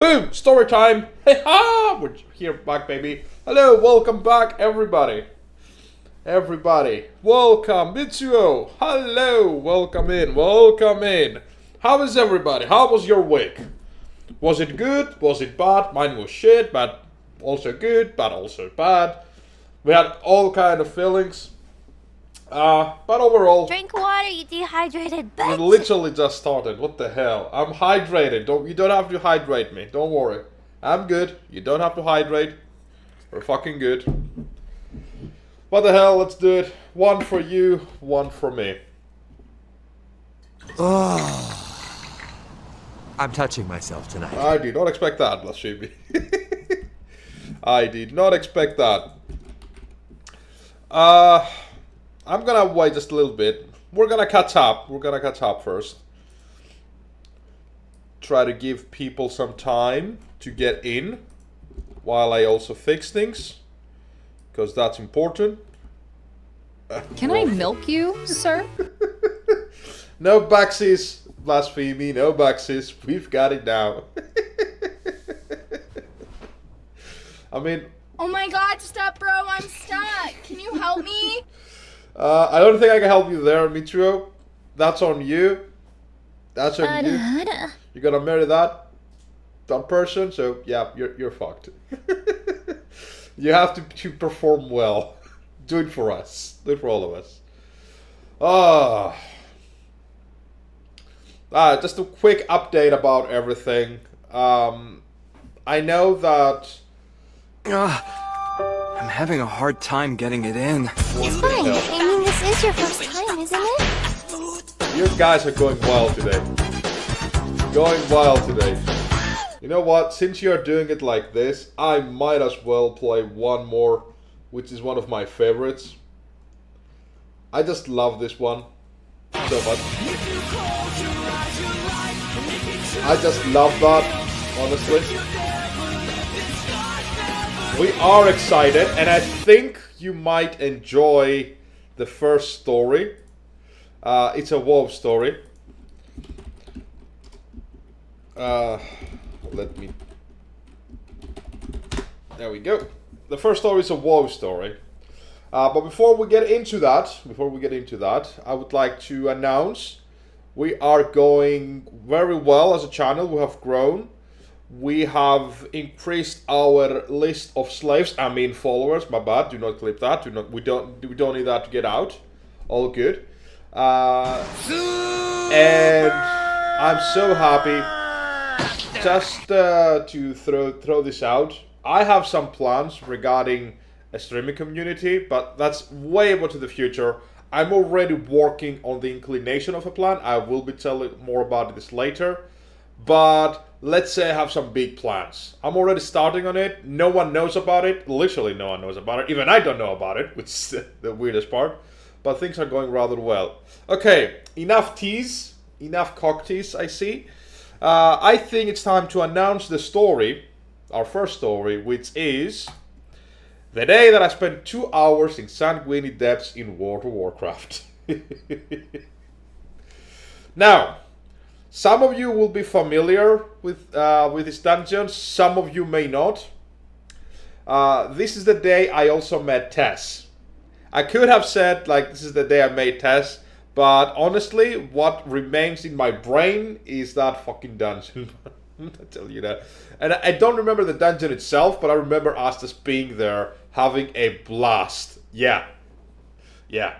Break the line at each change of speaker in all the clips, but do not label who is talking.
Boom! Story time! Hey ha! We're here back, baby. Hello, welcome back, everybody. Everybody, welcome, Mitsuo. Hello, welcome in, welcome in. How is everybody? How was your week? Was it good? Was it bad? Mine was shit, but also good, but also bad. We had all kind of feelings. But overall,
Drink water, you dehydrated
we
bitch.
literally just started. What the hell? I'm hydrated. You don't have to hydrate me. Don't worry. I'm good. You don't have to hydrate. We're fucking good. What the hell? Let's do it. One for you, one for me.
I'm touching myself tonight.
I did not expect that, Blasphemy. I did not expect that. I'm gonna wait just a little bit. We're gonna catch up. We're gonna catch up first. Try to give people some time to get in while I also fix things, because that's important.
Can I milk you, sir?
No backsies, Blasphemy, no backsies. We've got it now. I mean...
Oh my god, stop, bro, I'm stuck. Can you help me?
I don't think I can help you there, Mitsuo. That's on you. That's on you. You're gonna marry that person, so yeah, you're fucked. You have to perform well. Do it for us. Do it for all of us. Just a quick update about everything. I know that...
I'm having a hard time getting it in.
It's fine. I mean, this is your first time, isn't it?
You guys are going wild today. Going wild today. You know what? Since you're doing it like this, I might as well play one more, which is one of my favorites. I just love this one so much. I just love that, honestly. We are excited, and I think you might enjoy the first story. It's a WoW story. Let me... There we go. The first story is a WoW story. But before we get into that, I would like to announce we are going very well as a channel. We have grown. We have increased our list of slaves. I mean followers. My bad. Do not clip that. We don't need that to get out. All good. And I'm so happy. Just to throw this out. I have some plans regarding a streaming community, but that's way over to the future. I'm already working on the inclination of a plan. I will be telling more about this later. But let's say I have some big plans. I'm already starting on it. No one knows about it. Literally no one knows about it. Even I don't know about it, which is the weirdest part. But things are going rather well. Okay, enough tease. Enough cock tease, I see. I think it's time to announce the story. Our first story, which is... the day that I spent 2 hours in Sangune Depths in World of Warcraft. Now... some of you will be familiar with this dungeon, some of you may not. This is the day I also met Tess. I could have said, like, this is the day I met Tess, but honestly, what remains in my brain is that fucking dungeon. I tell you that. And I don't remember the dungeon itself, but I remember us just being there, having a blast. Yeah. Yeah.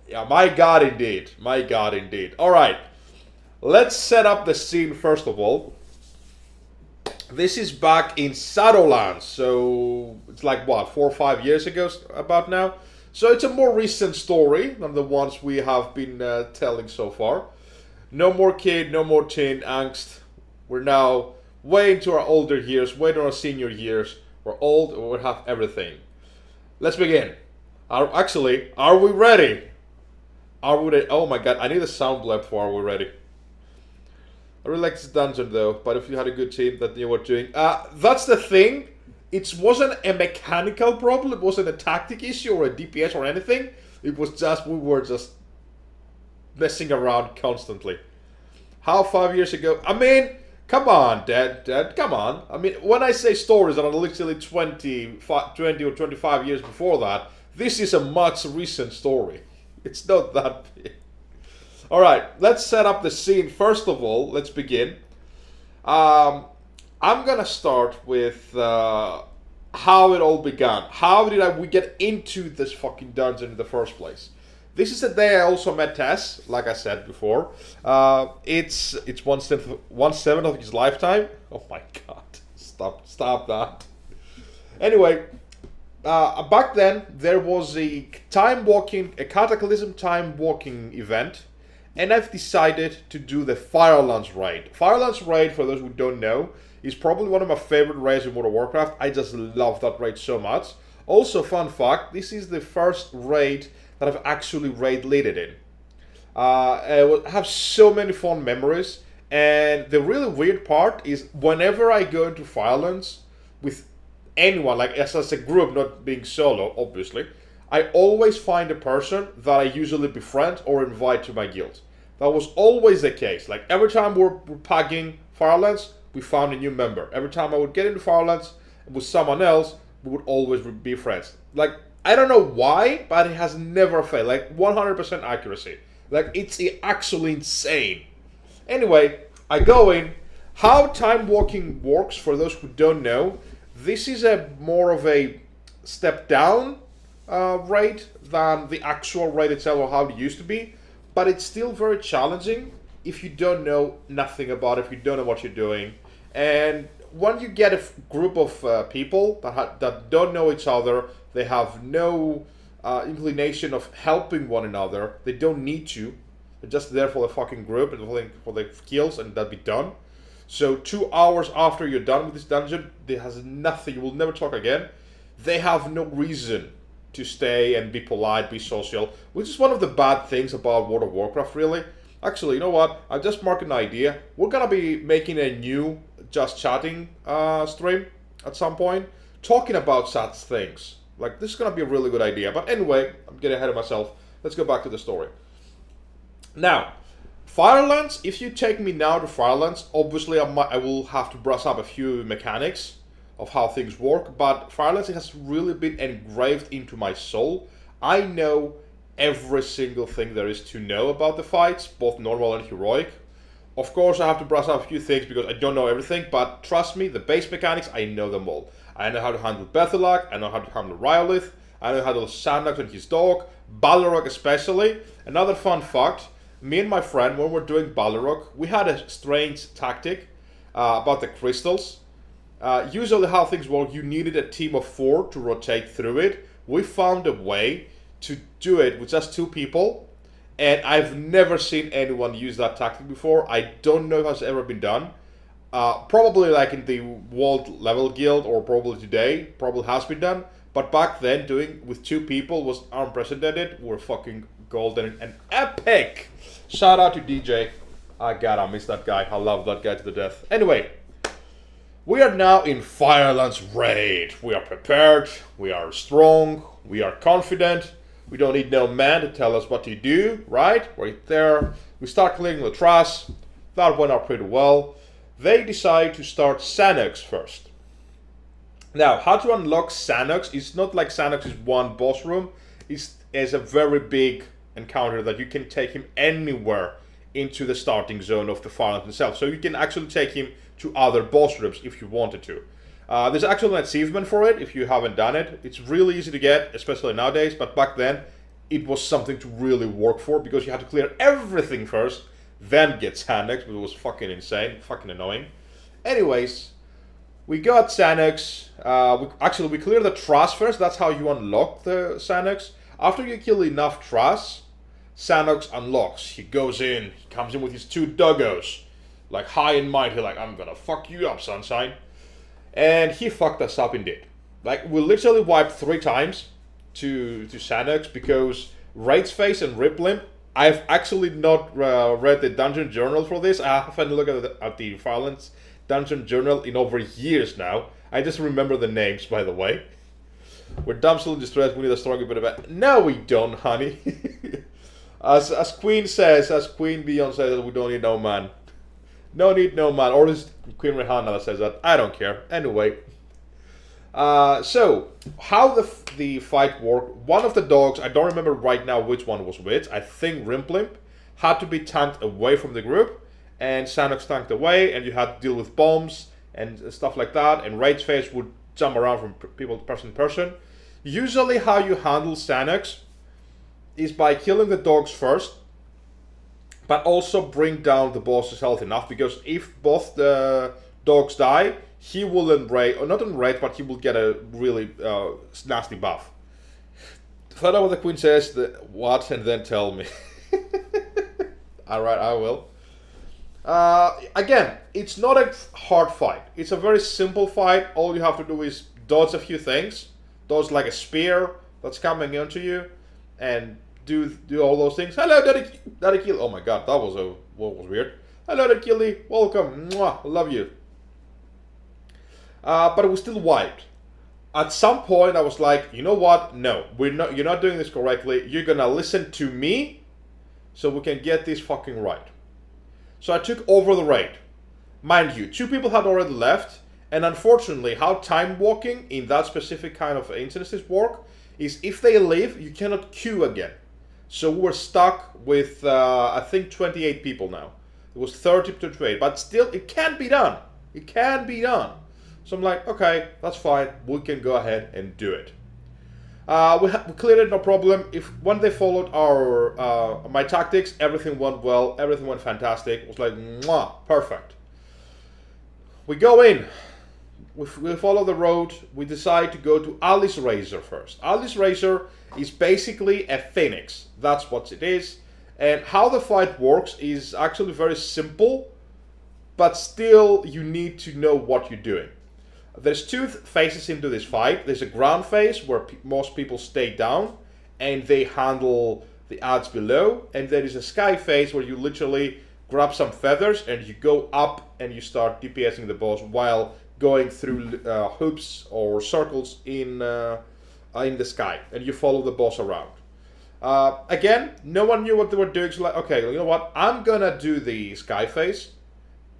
Yeah, my god indeed. My god indeed. Alright. Let's set up the scene first of all. This is back in Shadowlands, so it's like what, 4 or 5 years ago about now. So it's a more recent story than the ones we have been telling so far. No more kid, no more teen angst. We're now way into our older years, way into our senior years. We're old and we have everything. Let's begin. Are we ready? Are we ready? Oh my god, I need a sound blip for Are We Ready? I really like this dungeon though, but if you had a good team that knew what doing. That's the thing. It wasn't a mechanical problem, it wasn't a tactic issue or a DPS or anything. It was just, we were just messing around constantly. How 5 years ago? I mean, Come on, Dad, come on. I mean, when I say stories that are literally 20 or 25 years before that, this is a much recent story. It's not that big. Alright, let's set up the scene. First of all, let's begin. I'm gonna start with how it all began. How did we get into this fucking dungeon in the first place? This is the day I also met Tess, like I said before. It's 1/7 of his lifetime. Oh my god. Stop that. Anyway, back then there was a Cataclysm time walking event, and I've decided to do the Firelands raid. Firelands raid, for those who don't know, is probably one of my favorite raids in World of Warcraft. I just love that raid so much. Also, fun fact, this is the first raid that I've actually raid leaded in. I have so many fond memories, and the really weird part is whenever I go into Firelands with anyone, like as a group, not being solo, obviously, I always find a person that I usually befriend or invite to my guild. That was always the case. Like every time we're pagging Firelands, we found a new member. Every time I would get into Firelands with someone else, we would always be friends. Like, I don't know why, but it has never failed. Like 100% accuracy. Like, it's actually insane. Anyway, I go in. How time walking works, for those who don't know, this is more of a step down raid than the actual raid itself or how it used to be. But it's still very challenging if you don't know nothing about it, if you don't know what you're doing. And when you get a group of people that don't know each other, they have no inclination of helping one another. They don't need to. They're just there for the fucking group and for the kills, and that be done. So 2 hours after you're done with this dungeon, there has nothing. You will never talk again. They have no reason to stay and be polite, be social, which is one of the bad things about World of Warcraft, really. Actually, you know what? I just marked an idea. We're gonna be making a new Just Chatting stream at some point, talking about such things. Like, this is gonna be a really good idea. But anyway, I'm getting ahead of myself. Let's go back to the story. Now, Firelands, if you take me now to Firelands, obviously I will have to brush up a few mechanics of how things work, but Firelands has really been engraved into my soul. I know every single thing there is to know about the fights, both normal and heroic. Of course, I have to brush up a few things because I don't know everything, but trust me, the base mechanics, I know them all. I know how to handle Bethelak, I know how to handle Rhyolith, I know how to handle Sandox and his dog, Balrog especially. Another fun fact, me and my friend, when we're doing Balrog, we had a strange tactic about the crystals. Usually how things work, you needed a team of 4 to rotate through it. We found a way to do it with just 2 people, and I've never seen anyone use that tactic before. I don't know if it's ever been done. Probably like in the world level guild, or probably today, probably has been done. But back then, doing with 2 people was unprecedented. We're fucking golden and epic. Shout out to DJ. I miss that guy. I love that guy to the death. Anyway, we are now in Firelands raid. We are prepared. We are strong. We are confident. We don't need no man to tell us what to do, right? Right there. We start clearing the trash. That went out pretty well. They decide to start Sandox first. Now, how to unlock Sandox? It's not like Sandox is one boss room. It's a very big encounter that you can take him anywhere into the starting zone of the Firelands itself. So you can actually take him to other boss rooms if you wanted to. There's actually an achievement for it if you haven't done it. It's really easy to get, especially nowadays, but back then it was something to really work for because you had to clear everything first, then get Sandox, but it was fucking insane, fucking annoying. Anyways, we got Sandox. We clear the trash first. That's how you unlock the Sandox. After you kill enough trash, Sandox unlocks. He goes in, he comes in with his 2 doggos, like high and mighty, like, I'm gonna fuck you up, sunshine. And he fucked us up indeed. Like, we literally wiped 3 times to Sandox because Raid's Face and Rip Limp, I've actually not read the dungeon journal for this. I haven't looked at the Firelands dungeon journal in over years now. I just remember the names, by the way. We're damsel in distress, we need a stronger bit of it. No, we don't, honey. as Queen says, as Queen Beyonce says, we don't need no man. No need, no man. Or is Queen Rihanna that says that? I don't care. Anyway. So, how the fight worked, one of the dogs, I don't remember right now which one was which, I think Rimplimp, had to be tanked away from the group, and Sanox tanked away, and you had to deal with bombs and stuff like that, and Rage Face would jump around from person to person. Usually how you handle Sanox is by killing the dogs first, but also bring down the boss's health enough, because if both the dogs die, he will enrage, or not enrage, but he will get a really nasty buff. Find out what the queen says, what, and then tell me. Alright, I will. Again, it's not a hard fight. It's a very simple fight. All you have to do is dodge a few things. Dodge like a spear that's coming into you, and do all those things. Hello, Daddy Kill. Oh my god, that was weird. Hello, Daddy Killy. Welcome. Mwah, love you. But it was still wiped. At some point, I was like, you know what? No, you're not doing this correctly. You're gonna listen to me, so we can get this fucking right. So I took over the raid. Mind you, 2 people had already left, and unfortunately, how time walking in that specific kind of instances work is if they leave, you cannot queue again. So we're stuck with, I think, 28 people now. It was 30 to 28, but still, it can be done. It can be done. So I'm like, okay, that's fine. We can go ahead and do it. We cleared it, no problem. When they followed my tactics, everything went well. Everything went fantastic. It was like, mwah, perfect. We go in. We follow the road. We decide to go to Alice Razor first. Alice Razor is basically a phoenix. That's what it is. And how the fight works is actually very simple, but still you need to know what you're doing. There's 2 phases into this fight. There's a ground phase where most people stay down and they handle the adds below. And there is a sky phase where you literally grab some feathers and you go up and you start DPSing the boss while going through hoops or circles in the sky. And you follow the boss around. Again, no one knew what they were doing. So like, okay, you know what? I'm gonna do the sky phase.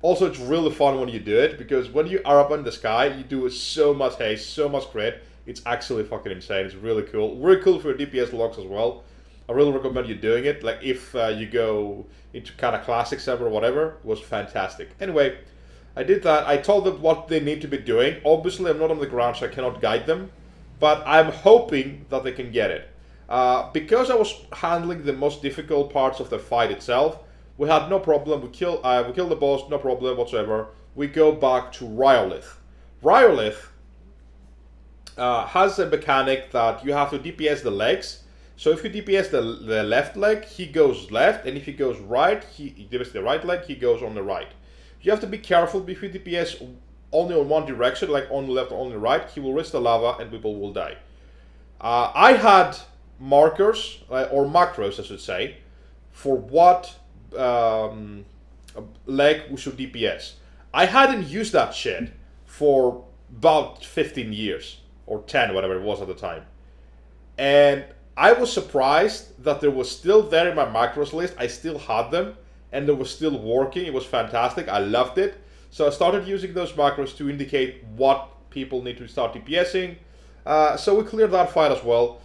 Also, it's really fun when you do it, because when you are up in the sky, you do so much haste, so much crit. It's actually fucking insane. It's really cool. Really cool for DPS logs as well. I really recommend you doing it. Like, if you go into kind of classic server or whatever, it was fantastic. Anyway, I did that. I told them what they need to be doing. Obviously, I'm not on the ground, so I cannot guide them. But I'm hoping that they can get it. Because I was handling the most difficult parts of the fight itself, we had no problem. We kill the boss, no problem whatsoever. We go back to Rhyolith. Rhyolith has a mechanic that you have to DPS the legs. So if you DPS the left leg, he goes left, and if he goes right, he DPS the right leg, he goes on the right. You have to be careful if you DPS only on one direction, like on the left or on the right, he will risk the lava and people will die. I had markers, or macros I should say, for what leg we should DPS. I hadn't used that shit for about 15 years or 10, whatever it was at the time, and I was surprised that there was still there in my macros list. I still had them and they were still working. It was fantastic. I loved it. So I started using those macros to indicate what people need to start DPSing. So we cleared that fight as well.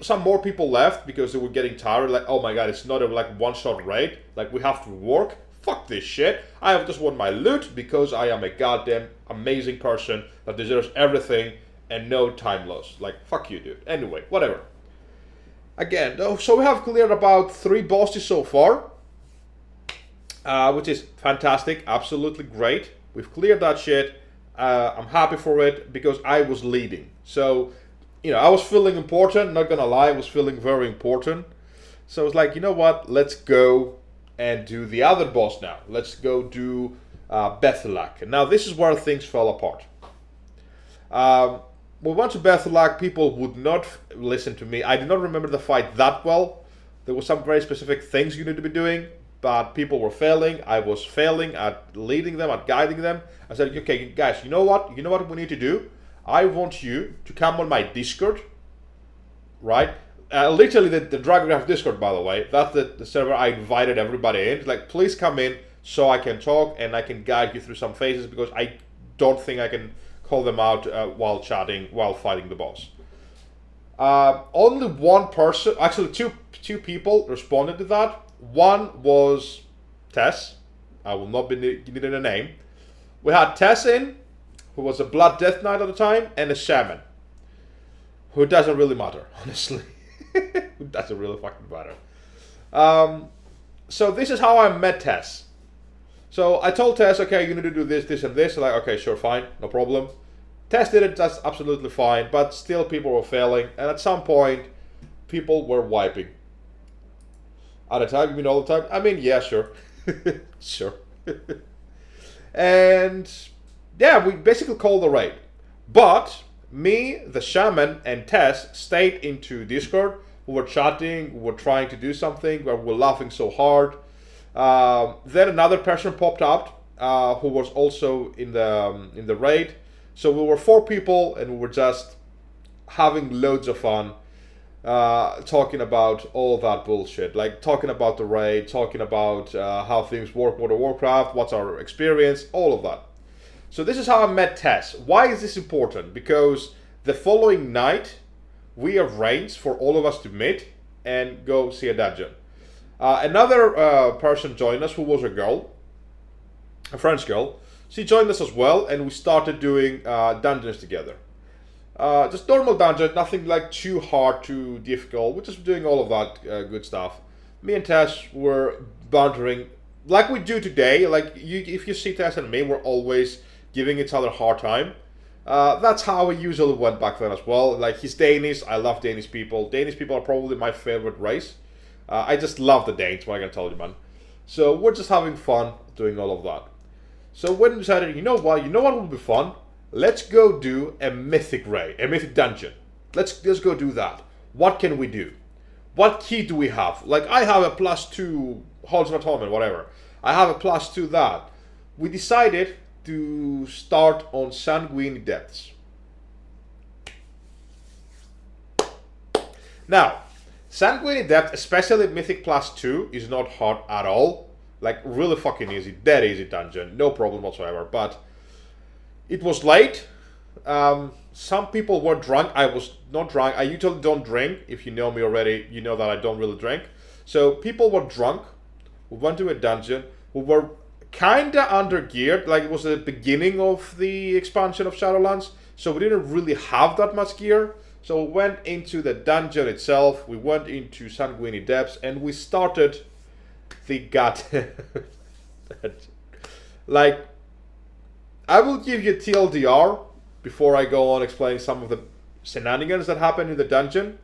Some more people left because they were getting tired. Like, oh my god, it's not a one-shot raid. Like, we have to work. Fuck this shit. I have just won my loot because I am a goddamn amazing person that deserves everything and no time loss. Like, fuck you, dude. Anyway, whatever. Again, so we have cleared about 3 bosses so far, which is fantastic. Absolutely great. We've cleared that shit. I'm happy for it because I was leading. So, you know, I was feeling important, not gonna lie, I was feeling very important. So I was like, you know what, let's go and do the other boss now. Let's go do Bethelak. And now this is where things fell apart. We went to Bethelak, people would not listen to me. I did not remember the fight that well. There were some very specific things you need to be doing, but people were failing. I was failing at leading them, at guiding them. I said, okay, guys, you know what? You know what we need to do? I want you to come on my Discord, right? Literally the Dragongraph Discord, by the way. That's the server I invited everybody in. Like, please come in, so I can talk and I can guide you through some phases, because I don't think I can call them out while chatting, while fighting the boss. Only one person, actually two people responded to that. One was Tess. I will not be needing a name. We had Tess in, who was a Blood Death Knight at the time, and a Shaman, who doesn't really matter, honestly. Who doesn't really fucking matter. So this is how I met Tess. So I told Tess, okay, you need to do this, this, and this. Like, okay, sure, fine, no problem. Tess did it, that's absolutely fine, but still people were failing, and at some point, people were wiping. At the time, you mean all the time? I mean, yeah, sure. Sure. And yeah, we basically called the raid. But me, the Shaman, and Tess stayed into Discord. We were chatting, we were trying to do something, we were laughing so hard. Then another person popped up who was also in the raid. So we were 4 people, and we were just having loads of fun, talking about all that bullshit, like talking about the raid, talking about how things work, World of Warcraft, what's our experience, all of that. So this is how I met Tess. Why is this important? Because the following night, we arranged for all of us to meet and go see a dungeon. Another person joined us, who was a girl, a French girl. She joined us as well, and we started doing dungeons together. Just normal dungeons, nothing like too hard, too difficult. We're just doing all of that good stuff. Me and Tess were bantering like we do today. Like, if you see Tess and me, we're always giving each other a hard time. That's how it usually went back then as well. Like, he's Danish, I love Danish people. Danish people are probably my favorite race. I just love the Danes, what I can tell you, man. So we're just having fun doing all of that. So when we decided, you know what would be fun? Let's go do a mythic raid, a mythic dungeon. Let's go do that. What can we do? What key do we have? Like, I have a +2 Halls of Atonement, whatever. I have a +2 that. We decided to start on Sangune Depths. Now, Sangune Depths, especially Mythic +2, is not hard at all. Like, really fucking easy, dead easy dungeon, no problem whatsoever. But it was late. Some people were drunk. I was not drunk. I usually don't drink. If you know me already, you know that I don't really drink. So people were drunk. We went to a dungeon. We were kinda under geared. Like, it was the beginning of the expansion of Shadowlands, so we didn't really have that much gear. So we went into the dungeon itself. We went into Sangune Depths, and we started the gut. Like, I will give you TLDR before I go on explaining some of the shenanigans that happened in the dungeon.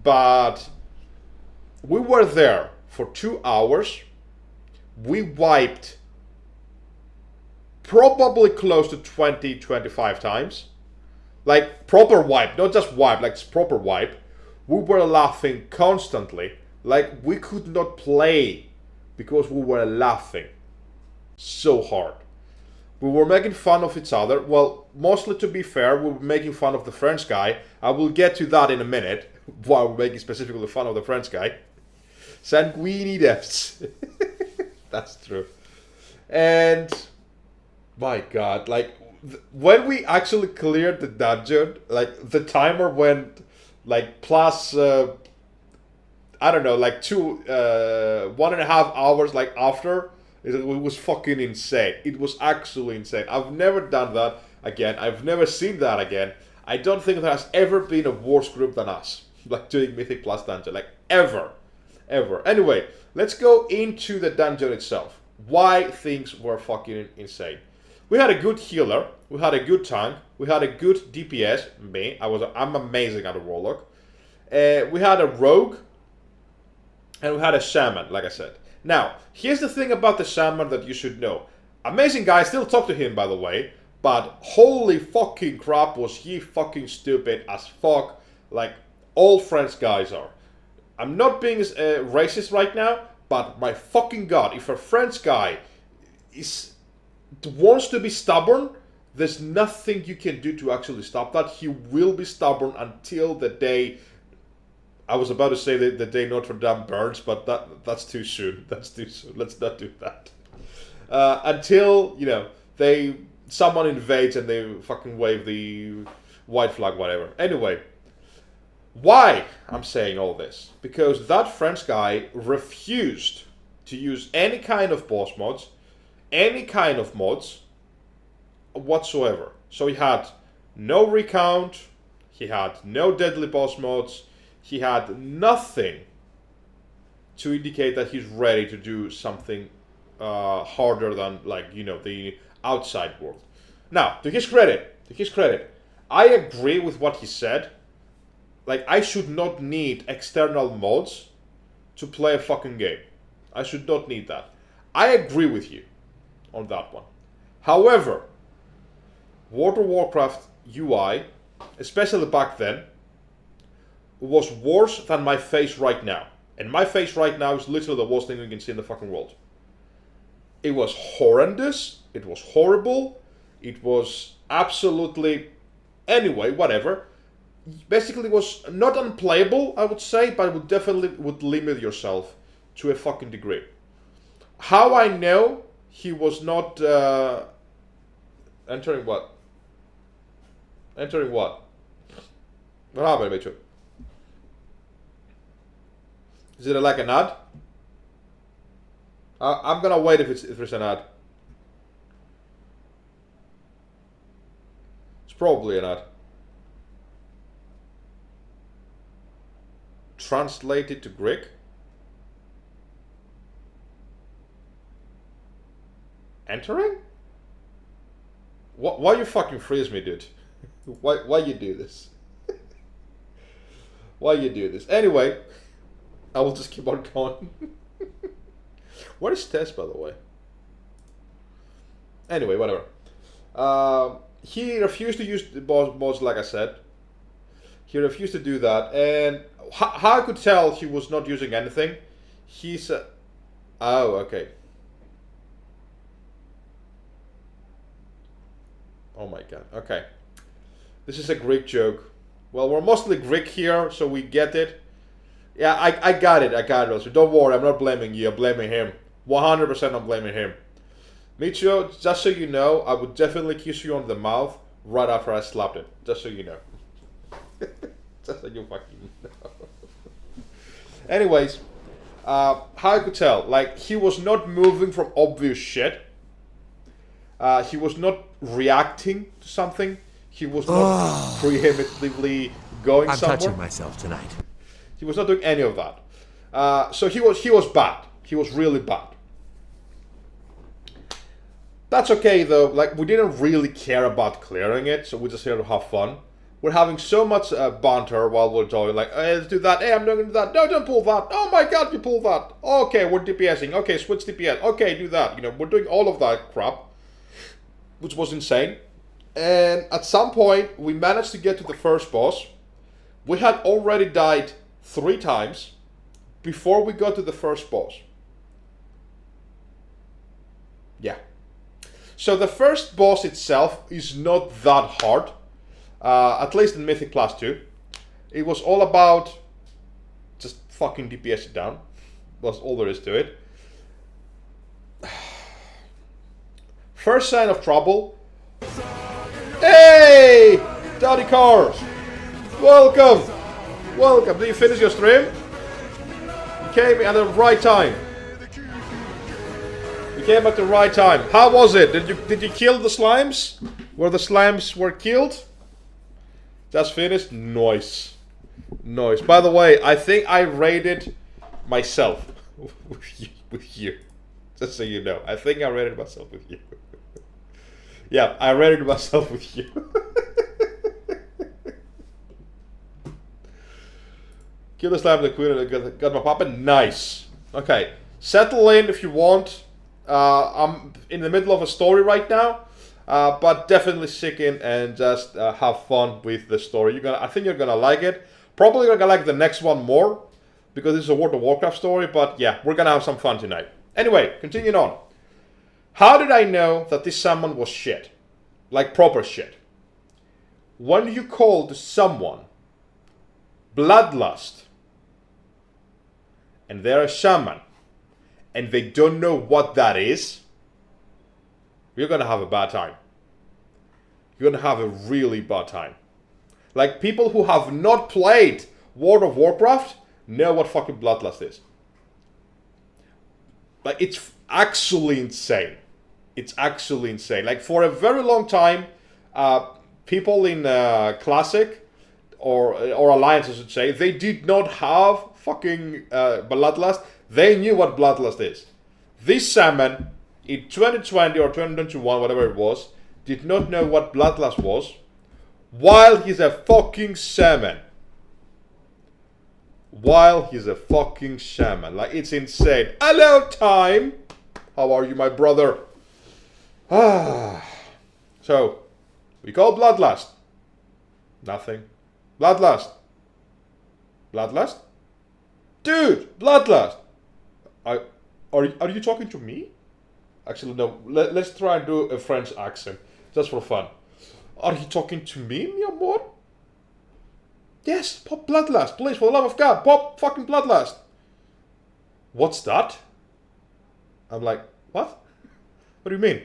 But we were there for 2 hours. We wiped probably close to 20-25 times. Like, proper wipe, not just wipe, like proper wipe. We were laughing constantly. Like, we could not play because we were laughing so hard. We were making fun of each other. Well, mostly, to be fair, we were making fun of the French guy. I will get to that in a minute, why we're making specifically fun of the French guy. Sangune Depths. That's true. And my god, like, when we actually cleared the dungeon, like, the timer went like plus I don't know, like 1.5 hours like after. It was fucking insane. It was actually insane. I've never done that again. I've never seen that again. I don't think there has ever been a worse group than us, like, doing Mythic Plus dungeon, like, ever. Anyway, let's go into the dungeon itself. Why things were fucking insane. We had a good healer, we had a good tank, we had a good DPS, me, I'm amazing at a warlock. We had a rogue, and we had a shaman, like I said. Now, here's the thing about the shaman that you should know. Amazing guy, I still talk to him, by the way, but holy fucking crap, was he fucking stupid as fuck, like all French guys are. I'm not being racist right now, but my fucking god, if a French guy wants to be stubborn, there's nothing you can do to actually stop that. He will be stubborn until the day, I was about to say the day Notre Dame burns, but that's too soon. That's too soon. Let's not do that. until, you know, someone invades and they fucking wave the white flag, whatever. Anyway, why I'm saying all this? Because that French guy refused to use any kind of boss mods, any kind of mods whatsoever. So he had no recount, he had no deadly boss mods, he had nothing to indicate that he's ready to do something harder than, like, you know, the outside world. Now, to his credit, I agree with what he said. Like, I should not need external mods to play a fucking game. I should not need that. I agree with you on that one. However, World of Warcraft UI, especially back then, was worse than my face right now. And my face right now is literally the worst thing you can see in the fucking world. It was horrendous. It was horrible. It was absolutely... Anyway, whatever. Basically, it was not unplayable, I would say, but it would definitely limit yourself to a fucking degree. How I know he was not... entering what? Entering what? What happened, Mitchell? Is it like an ad? I'm gonna wait if there's an ad. It's probably an ad. Translated to Greek. Entering? Why you fucking freeze me, dude? Why you do this? Why you do this? Anyway, I will just keep on going. What is Tess, by the way? Anyway, whatever. He refused to use the mods, like I said. He refused to do that, and how I could tell he was not using anything, he said... Oh, okay. Oh my god, okay. This is a Greek joke. Well, we're mostly Greek here, so we get it. Yeah, I got it, also. Don't worry, I'm not blaming you, I'm blaming him. 100% I'm blaming him. Michio, just so you know, I would definitely kiss you on the mouth right after I slapped it. Just so you know. Just so you fucking know. Anyways, how I could tell, like, he was not moving from obvious shit. He was not reacting to something. He was not preemptively going somewhere.
I'm touching myself tonight.
He was not doing any of that. So he was bad. He was really bad. That's okay though. Like, we didn't really care about clearing it, so we're just here to have fun. We're having so much banter while we're doing, like, hey, let's do that. Hey, I'm not gonna do that. No, don't pull that. Oh my god, you pull that. Okay, we're DPSing. Okay, switch DPS. Okay, do that. You know, we're doing all of that crap, which was insane. And at some point, we managed to get to the first boss. We had already died 3 times before we got to the first boss. Yeah. So the first boss itself is not that hard. At least in Mythic Plus 2. It was all about just fucking DPS it down. That's all there is to it. First sign of trouble. Hey! Daddy Car! Welcome! Welcome. Did you finish your stream? You came at the right time. You came at the right time. How was it? Did you kill the slimes? Where the slimes were killed? Just finished? Nice. Nice. By the way, I think I rated myself with you. Just so you know. I think I rated myself with you. Yeah, I rated myself with you. Kill the slime, the queen, and got my papa. Nice. Okay. Settle in if you want. I'm in the middle of a story right now. But definitely stick in and just have fun with the story. I think you're gonna like it. Probably gonna like the next one more because this is a World of Warcraft story. But yeah, we're gonna have some fun tonight. Anyway, continuing on. How did I know that this summon was shit? Like proper shit. When you call to someone Bloodlust and they're a shaman and they don't know what that is, you're gonna have a bad time. You're gonna have a really bad time. Like, people who have not played World of Warcraft know what fucking Bloodlust is. Like, it's actually insane. It's actually insane. Like, for a very long time, people in Classic, or Alliance, I should say, they did not have fucking Bloodlust. They knew what Bloodlust is. This salmon, in 2020 or 2021, whatever it was, did not know what Bloodlust was, while he's a fucking shaman. While he's a fucking shaman. Like, it's insane. Hello, Time! How are you, my brother? So, we call Bloodlust. Nothing. Bloodlust. Bloodlust? Dude, Bloodlust! Are you talking to me? Actually, no. Let's try and do a French accent. Just for fun. Are you talking to me, mi amor? Yes, pop Bloodlust. Please, for the love of God, pop fucking Bloodlust. What's that? I'm like, what? What do you mean?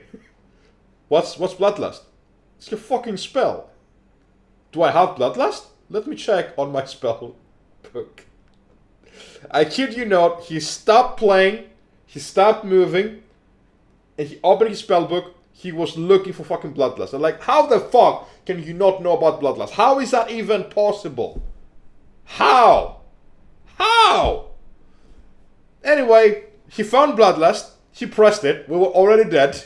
What's Bloodlust? It's your fucking spell. Do I have Bloodlust? Let me check on my spell book. I kid you not, he stopped playing, he stopped moving, and he opened his spell book. He was looking for fucking Bloodlust. I'm like, how the fuck can you not know about Bloodlust? How is that even possible? How? How? Anyway, he found Bloodlust. He pressed it. We were already dead.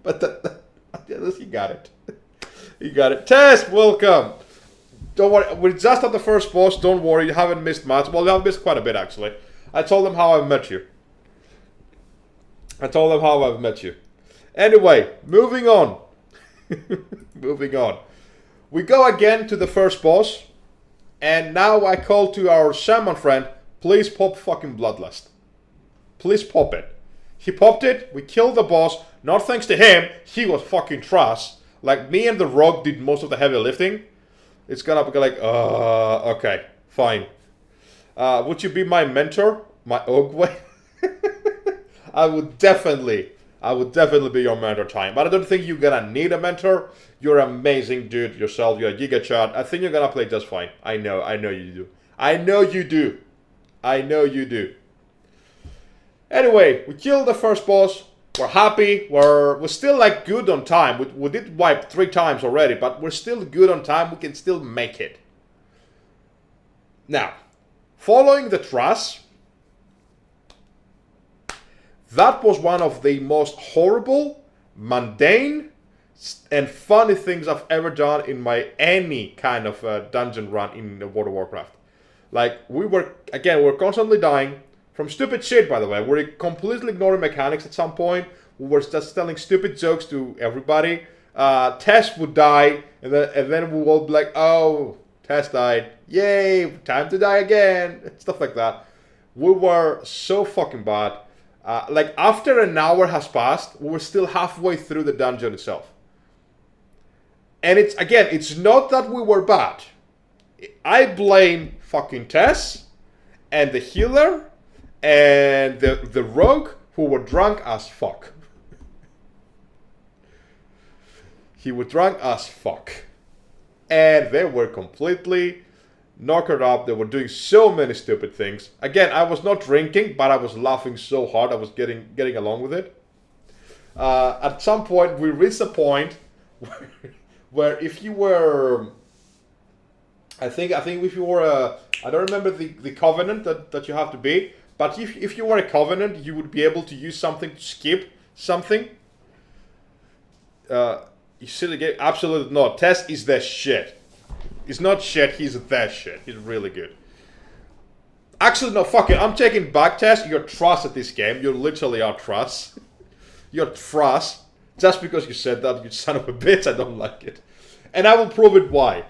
But he got it. He got it. Tess, welcome. Don't worry. We're just at the first boss. Don't worry. You haven't missed much. Well, you have missed quite a bit, actually. I told them how I met you. Anyway, moving on. Moving on. We go again to the first boss. And now I call to our shaman friend, please pop fucking Bloodlust. Please pop it. He popped it, we killed the boss. Not thanks to him, he was fucking trash. Like, me and the Rogue did most of the heavy lifting. It's gonna be like, okay, fine. Would you be my mentor? My Ogwe? I would definitely be your mentor, Time. But I don't think you're gonna need a mentor. You're an amazing dude yourself. You're a Giga Chat. I think you're gonna play just fine. I know you do. I know you do. Anyway, we killed the first boss. We're happy. We're still like good on time. We did wipe 3 times already, but we're still good on time. We can still make it. Now, following the truss, that was one of the most horrible, mundane, and funny things I've ever done in my any kind of dungeon run in World of Warcraft. Like, we're constantly dying from stupid shit, by the way. We're completely ignoring mechanics at some point. We were just telling stupid jokes to everybody. Tess would die, and then we will be like, oh, Tess died. Yay, time to die again. Stuff like that. We were so fucking bad. Like, after an hour has passed, we were still halfway through the dungeon itself. And it's not that we were bad. I blame fucking Tess and the healer and the rogue who were drunk as fuck. He was drunk as fuck. And they were completely knockered up. They were doing so many stupid things. Again, I was not drinking, but I was laughing so hard. I was getting along with it. At some point, we reached a point where if you were, I think if you were I don't remember the covenant that you have to be, but if you were a covenant, you would be able to use something to skip something. You see the game? Absolutely not. Tess is the shit. He's not shit, he's the shit. He's really good. Actually, no, fuck it. I'm taking back, Tess. You're trash at this game. You literally are trash. You're trash. Just because you said that, you son of a bitch, I don't like it. And I will prove it why.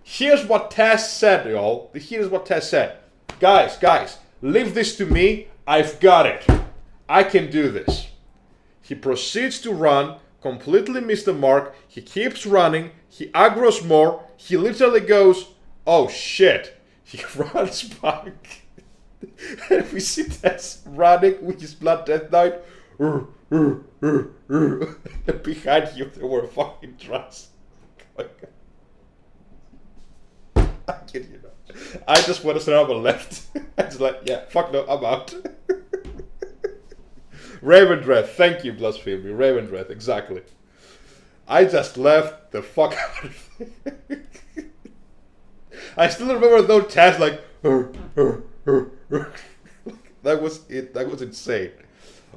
Here's what Tess said, y'all. Here's what Tess said. Guys, leave this to me. I've got it. I can do this. He proceeds to run, completely missed the mark. He keeps running. He aggroes more. He literally goes, oh shit. He runs back. And we see Tess running with his Blood Death Knight Behind you there were fucking trucks. I kid you not. I just went straight up and left. I was like, yeah, fuck no, I'm out. Ravendreth, thank you, Blasphemy. Ravendreth, exactly. I just left the fuck out of it. I still remember those tests like that was it. That was insane.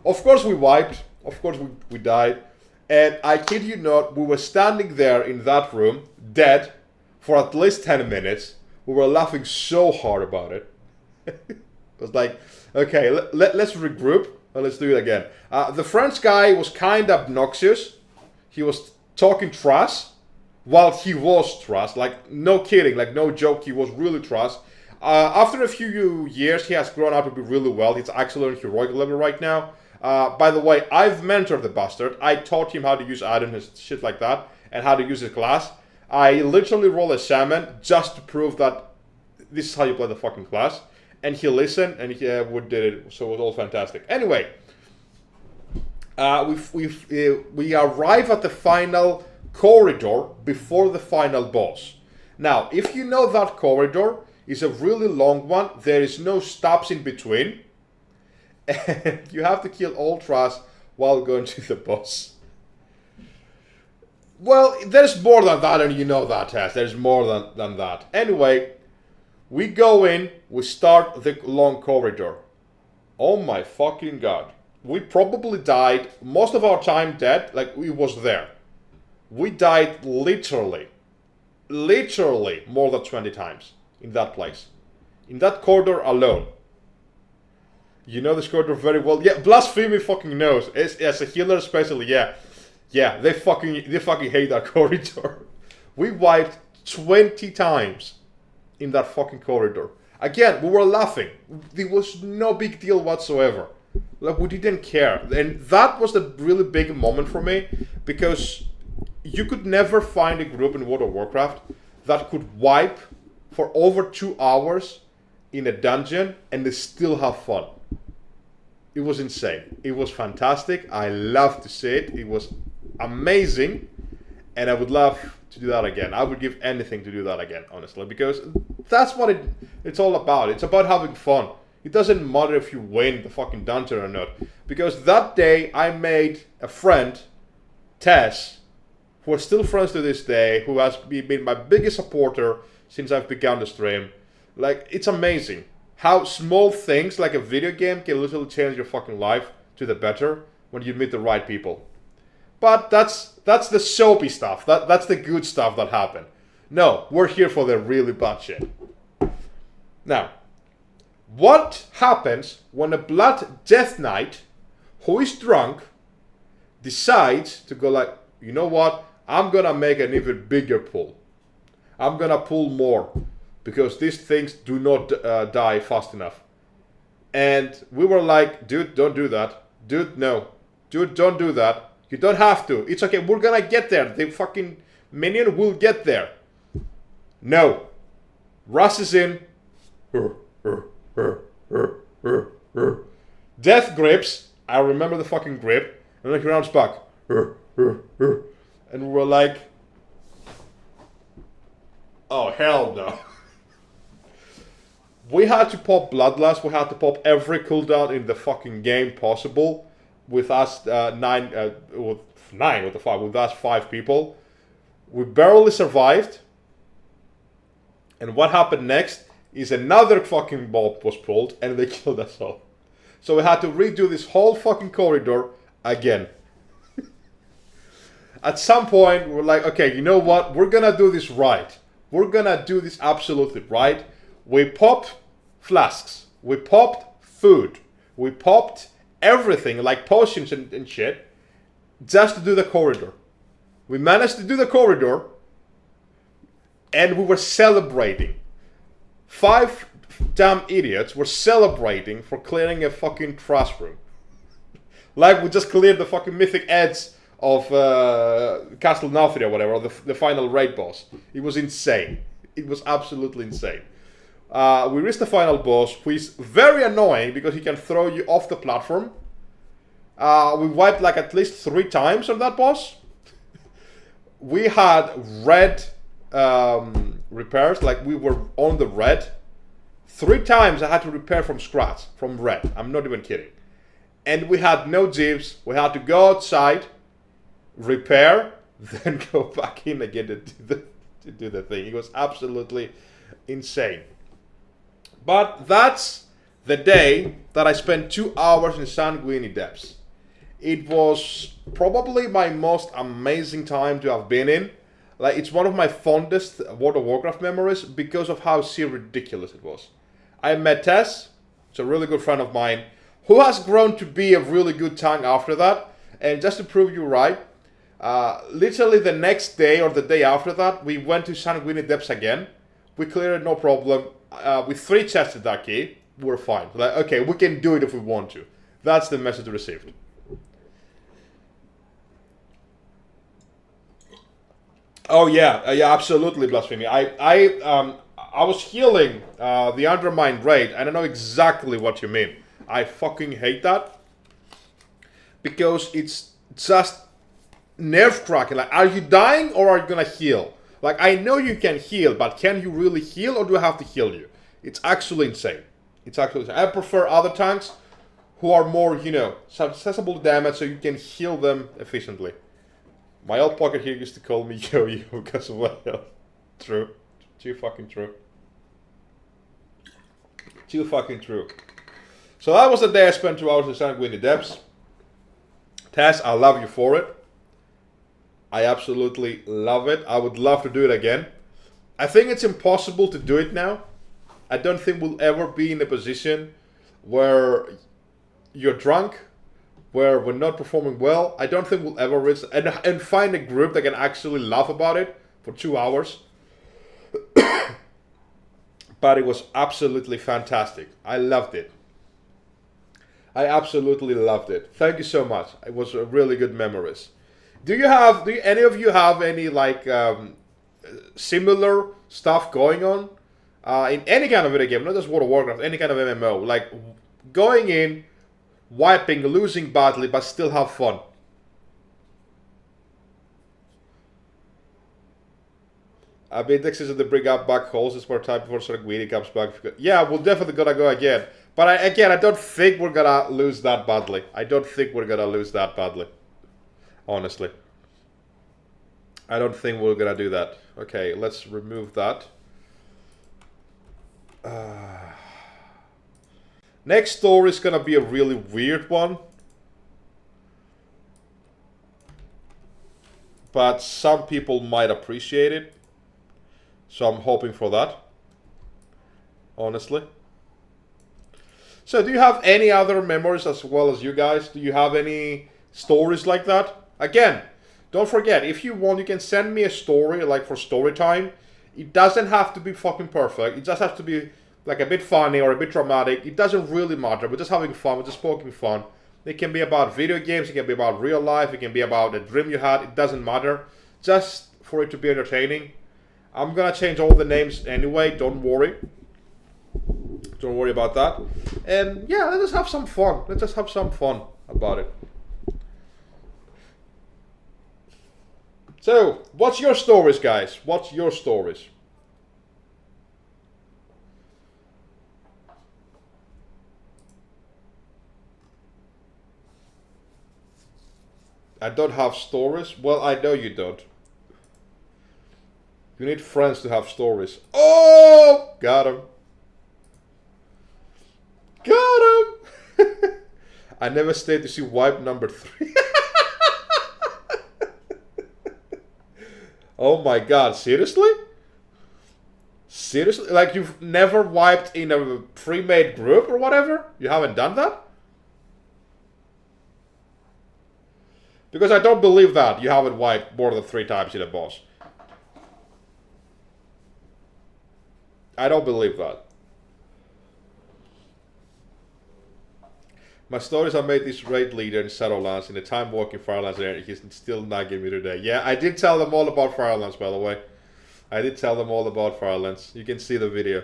Of course we wiped. Of course we died. And I kid you not, we were standing there in that room, dead, for at least 10 minutes. We were laughing so hard about it. It was like, okay, let's regroup and let's do it again. The French guy was kind of obnoxious. He was talking trash while he was trash. Like, no kidding, like no joke, he was really trash. After a few years, he has grown up to be really well. He's actually on heroic level right now. By the way, I've mentored the bastard. I taught him how to use items and shit like that, and how to use his class. I literally rolled a shaman just to prove that this is how you play the fucking class. And he listened, and he did it, so it was all fantastic. Anyway, we arrive at the final corridor before the final boss. Now, if you know that corridor is a really long one, there is no stops in between. And you have to kill all trash while going to the boss. Well, there's more than that, and you know that, Tess. There's more than that. Anyway, we go in, we start the long corridor. Oh my fucking god. We probably died, most of our time dead, like we was there. We died literally more than 20 times in that place. In that corridor alone. You know this corridor very well. Yeah, Blasphemy fucking knows. As a healer especially, yeah. Yeah, they fucking hate that corridor. We wiped 20 times in that fucking corridor. Again, we were laughing. There was no big deal whatsoever. Like, we didn't care. And that was the really big moment for me, because you could never find a group in World of Warcraft that could wipe for over 2 hours in a dungeon and they still have fun. It was insane. It was fantastic. I loved to see it. It was amazing. And I would love to do that again. I would give anything to do that again, honestly, because that's what it's all about. It's about having fun. It doesn't matter if you win the fucking dungeon or not. Because that day I made a friend, Tess, who are still friends to this day, who has been my biggest supporter since I've begun the stream. Like, it's amazing how small things like a video game can literally change your fucking life to the better when you meet the right people. But that's the soapy stuff. That's the good stuff that happened. No, we're here for the really bad shit. Now, what happens when a Blood Death Knight who is drunk decides to go like, you know what? I'm gonna make an even bigger pull. I'm gonna pull more because these things do not die fast enough. And we were like, dude, don't do that. Dude, no. Dude, don't do that. You don't have to. It's okay. We're gonna get there. The fucking minion will get there. No. Rushes in. Death grips. I remember the fucking grip. And then he rounds back. And we were like, oh, hell no. We had to pop Bloodlust. We had to pop every cooldown in the fucking game possible. With us with us 5 people. We barely survived. And what happened next is another fucking mob was pulled and they killed us all. So we had to redo this whole fucking corridor again. At some point, we were like, okay, you know what? We're gonna do this right. We're gonna do this absolutely right. We popped flasks. We popped food. We popped everything, like potions and shit, just to do the corridor. We managed to do the corridor, and we were celebrating. 5 damn idiots were celebrating for clearing a fucking trash room. Like we just cleared the fucking mythic edge of Castle Nathria or whatever, or the final raid boss. It was insane. It was absolutely insane. We reached the final boss, who is very annoying because he can throw you off the platform. We wiped like at least 3 times on that boss. We had red repairs, like we were on the red. 3 times I had to repair from scratch, from red. I'm not even kidding. And we had no gyms. We had to go outside, repair, then go back in again to do the thing. It was absolutely insane. But that's the day that I spent 2 hours in Sangune Depths. It was probably my most amazing time to have been in. Like, it's one of my fondest World of Warcraft memories because of how sheer ridiculous it was. I met Tess, she's a really good friend of mine, who has grown to be a really good tank after that. And just to prove you right, literally the next day or the day after that, we went to Sangune Depths again. We cleared it, no problem. We 3 chested that key, we're fine. Like, okay, we can do it if we want to. That's the message received. Oh yeah, yeah, absolutely, Blasphemy. I was healing the Undermined Raid, and I know exactly what you mean. I fucking hate that. Because it's just nerve cracking. Like, are you dying or are you gonna heal? Like, I know you can heal, but can you really heal or do I have to heal you? It's actually insane. It's actually insane. I prefer other tanks who are more, you know, susceptible to damage so you can heal them efficiently. My old pocket here used to call me Yo-Yo because of what else. True. Too fucking true. Too fucking true. So that was the day I spent 2 hours in Sangune Depths. Tess, I love you for it. I absolutely love it. I would love to do it again. I think it's impossible to do it now. I don't think we'll ever be in a position where you're drunk, where we're not performing well. I don't think we'll ever reach and find a group that can actually laugh about it for 2 hours. But it was absolutely fantastic. I loved it. I absolutely loved it. Thank you so much. It was a really good memories. Do any of you have any like similar stuff going on in any kind of video game, not just World of Warcraft, any kind of MMO, like going in, wiping, losing badly, but still have fun? Abindex says that they bring up back holes is for time before Sangune comes back. Yeah, we're definitely gonna go again. But I don't think we're gonna lose that badly. I don't think we're gonna lose that badly. Honestly. I don't think we're gonna do that. Okay, let's remove that. Next story is gonna be a really weird one. But some people might appreciate it. So I'm hoping for that. Honestly. So do you have any other memories as well as you guys? Do you have any stories like that? Again, don't forget, if you want, you can send me a story, like for story time. It doesn't have to be fucking perfect. It just has to be like a bit funny or a bit dramatic. It doesn't really matter. We're just having fun. We're just poking fun. It can be about video games. It can be about real life. It can be about a dream you had. It doesn't matter. Just for it to be entertaining. I'm gonna change all the names anyway. Don't worry. Don't worry about that. And yeah, let's just have some fun. Let's just have some fun about it. So, what's your stories, guys? What's your stories? I don't have stories? Well, I know you don't. You need friends to have stories. Oh! Got him. Got him! I never stayed to see wipe number 3. Oh my god, seriously? Seriously? Like, you've never wiped in a pre-made group or whatever? You haven't done that? Because I don't believe that you haven't wiped more than 3 times in a boss. I don't believe that. My stories I made this raid leader in Shadowlands in the time walking Firelands area. He's still nagging me today. Yeah, I did tell them all about Firelands, by the way. I did tell them all about Firelands. You can see the video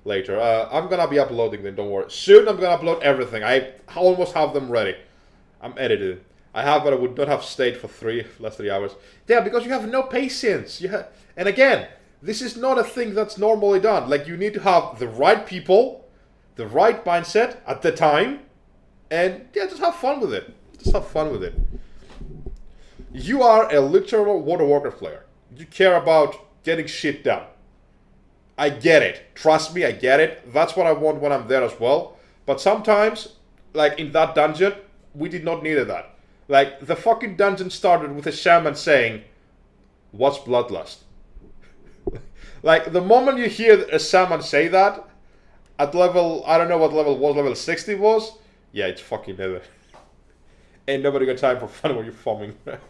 later. I'm gonna be uploading them, don't worry. Soon I'm gonna upload everything. I almost have them ready. I'm editing. I have, but I would not have stayed for less 3 hours. Yeah, because you have no patience. And again, this is not a thing that's normally done. Like, you need to have the right people, the right mindset at the time, and yeah, just have fun with it. Just have fun with it. You are a literal World of Warcraft player. You care about getting shit done. I get it. Trust me, I get it. That's what I want when I'm there as well. But sometimes, like in that dungeon, we did not need that. Like, the fucking dungeon started with a shaman saying, "What's bloodlust?" Like, the moment you hear a shaman say that, at level, I don't know what level was, level 60 was, yeah, it's fucking never. Ain't nobody got time for fun when you're foaming, right?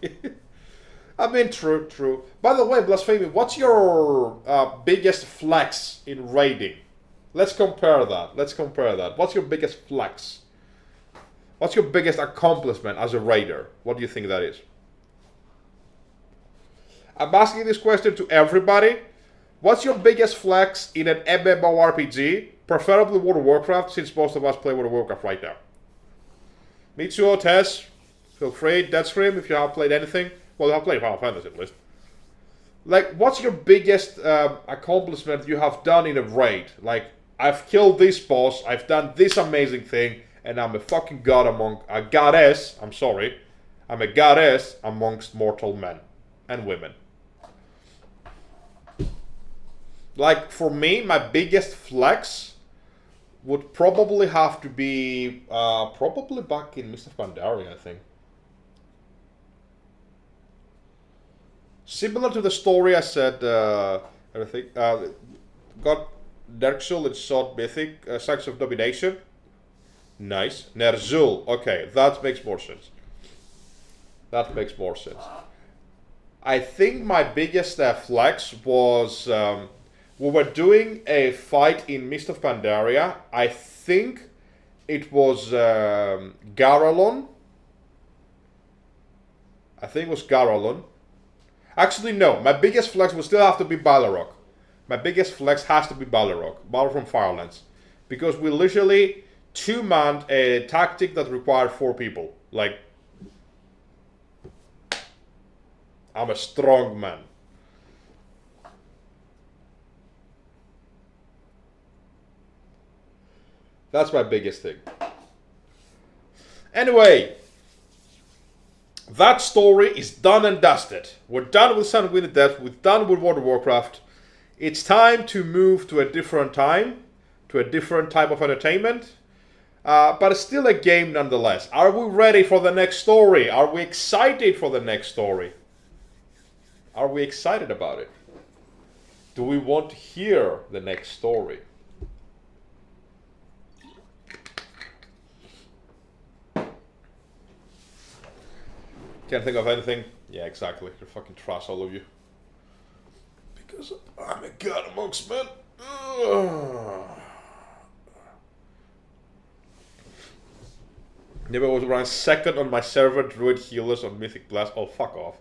I mean, true. By the way, Blasphemy, what's your biggest flex in raiding? Let's compare that. What's your biggest flex? What's your biggest accomplishment as a raider? What do you think that is? I'm asking this question to everybody. What's your biggest flex in an MMORPG? Preferably World of Warcraft, since most of us play World of Warcraft right now. Mitsuo, Tess, feel free. Deadscream, if you have played anything. Well, you have played Final Fantasy at least. Like, what's your biggest accomplishment you have done in a raid? Like, I've killed this boss, I've done this amazing thing, and I'm a fucking god I'm a goddess amongst mortal men and women. Like, for me, my biggest flex would probably have to be, probably back in Mist of Pandaria, I think. Similar to the story I said, everything, got Ner'zhul in Sword Mythic, Sancts of Domination. Nice. Ner'zhul, okay, that makes more sense. I think my biggest flex was, we were doing a fight in Mist of Pandaria. I think it was Garalon. Actually, no. My biggest flex will still have to be Balrog. My biggest flex has to be Balrog. Balrog from Firelands. Because we literally two-manned a tactic that required 4 people. Like, I'm a strong man. That's my biggest thing. Anyway, that story is done and dusted. We're done with Sangune Depths. We're done with World of Warcraft. It's time to move to a different time, to a different type of entertainment. But it's still a game nonetheless. Are we ready for the next story? Are we excited for the next story? Are we excited about it? Do we want to hear the next story? Can't think of anything? Yeah, exactly. You're fucking trash, all of you. Because I'm a god amongst men. Never was around second on my server, Druid Healers on Mythic Blast. Oh, fuck off.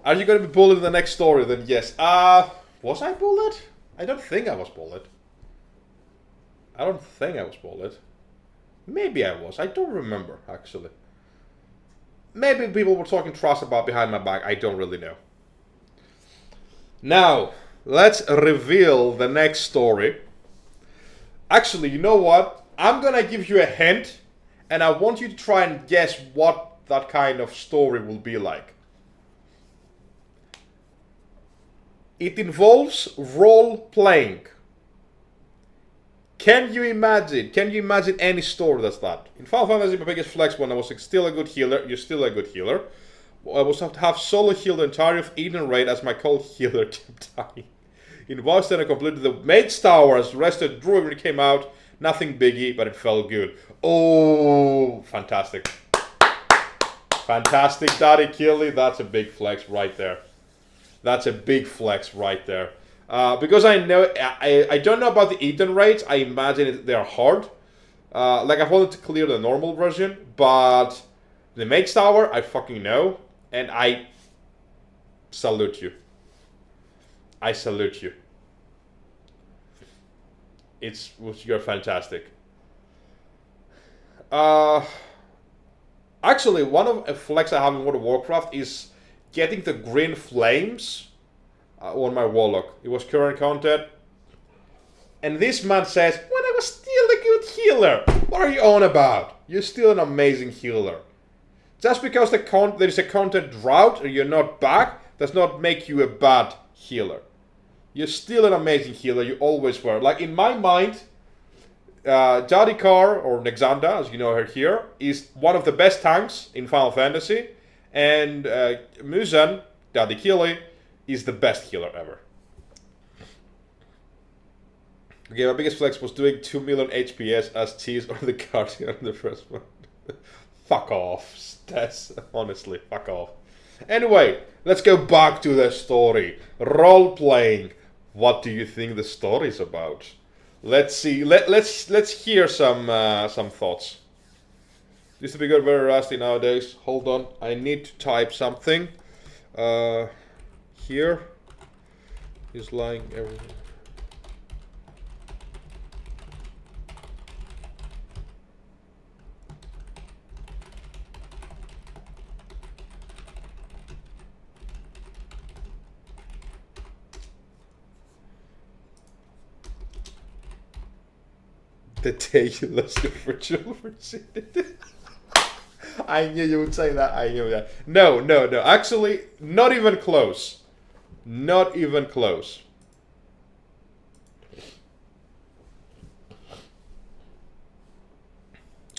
Are you going to be bullied in the next story? Then yes. Was I bullied? I don't think I was bullied. Maybe I was. I don't remember, actually. Maybe people were talking trash about behind my back. I don't really know. Now, let's reveal the next story. Actually, you know what? I'm gonna give you a hint, and I want you to try and guess what that kind of story will be like. It involves role-playing. Can you imagine any story that's that? In Final Fantasy, my biggest flex when I was still a good healer, you're still a good healer. I was to have solo healed the entirety of Eden Raid as my cold healer kept dying. In WoW, then I completed the Maid's Tower as rested Druid when it came out. Nothing biggie, but it felt good. Oh, fantastic. Fantastic, Daddy Killy. That's a big flex right there. Because I know, I don't know about the Eden raids. I imagine they're hard. Like, I've wanted to clear the normal version, but the Maid's Tower, I fucking know. And I salute you. You're fantastic. Actually, one of a flex I have in World of Warcraft is getting the green flames on my Warlock. It was current content. And this man says, when I was still a good healer. What are you on about? You're still an amazing healer. Just because there is a content drought or you're not back, does not make you a bad healer. You're still an amazing healer, you always were. Like, in my mind, Jadikar, or Nexanda, as you know her here, is one of the best tanks in Final Fantasy. And Muzan, Dadikili, is the best healer ever. Okay, my biggest flex was doing 2 million HPS as cheese on the Guardian in the first one. Fuck off, Stas. Honestly, fuck off. Anyway, let's go back to the story. Role-playing. What do you think the story is about? Let's see. Let's hear some thoughts. Used to be good, very rusty nowadays. Hold on, I need to type something. Here. He's lying everywhere. The day you lost your virtual virginity. I knew you would say that. I knew that. No. Actually, not even close. Not even close.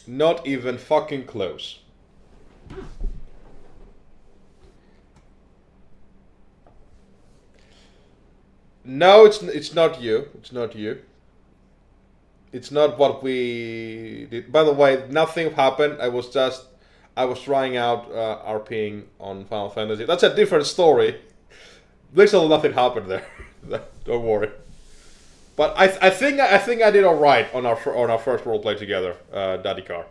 Not even fucking close. No, it's not you. It's not you. It's not what we did. By the way, nothing happened. I was trying out RPing on Final Fantasy. That's a different story. Literally nothing happened there. Don't worry. But I think I did all right on our first roleplay together, Dadikar.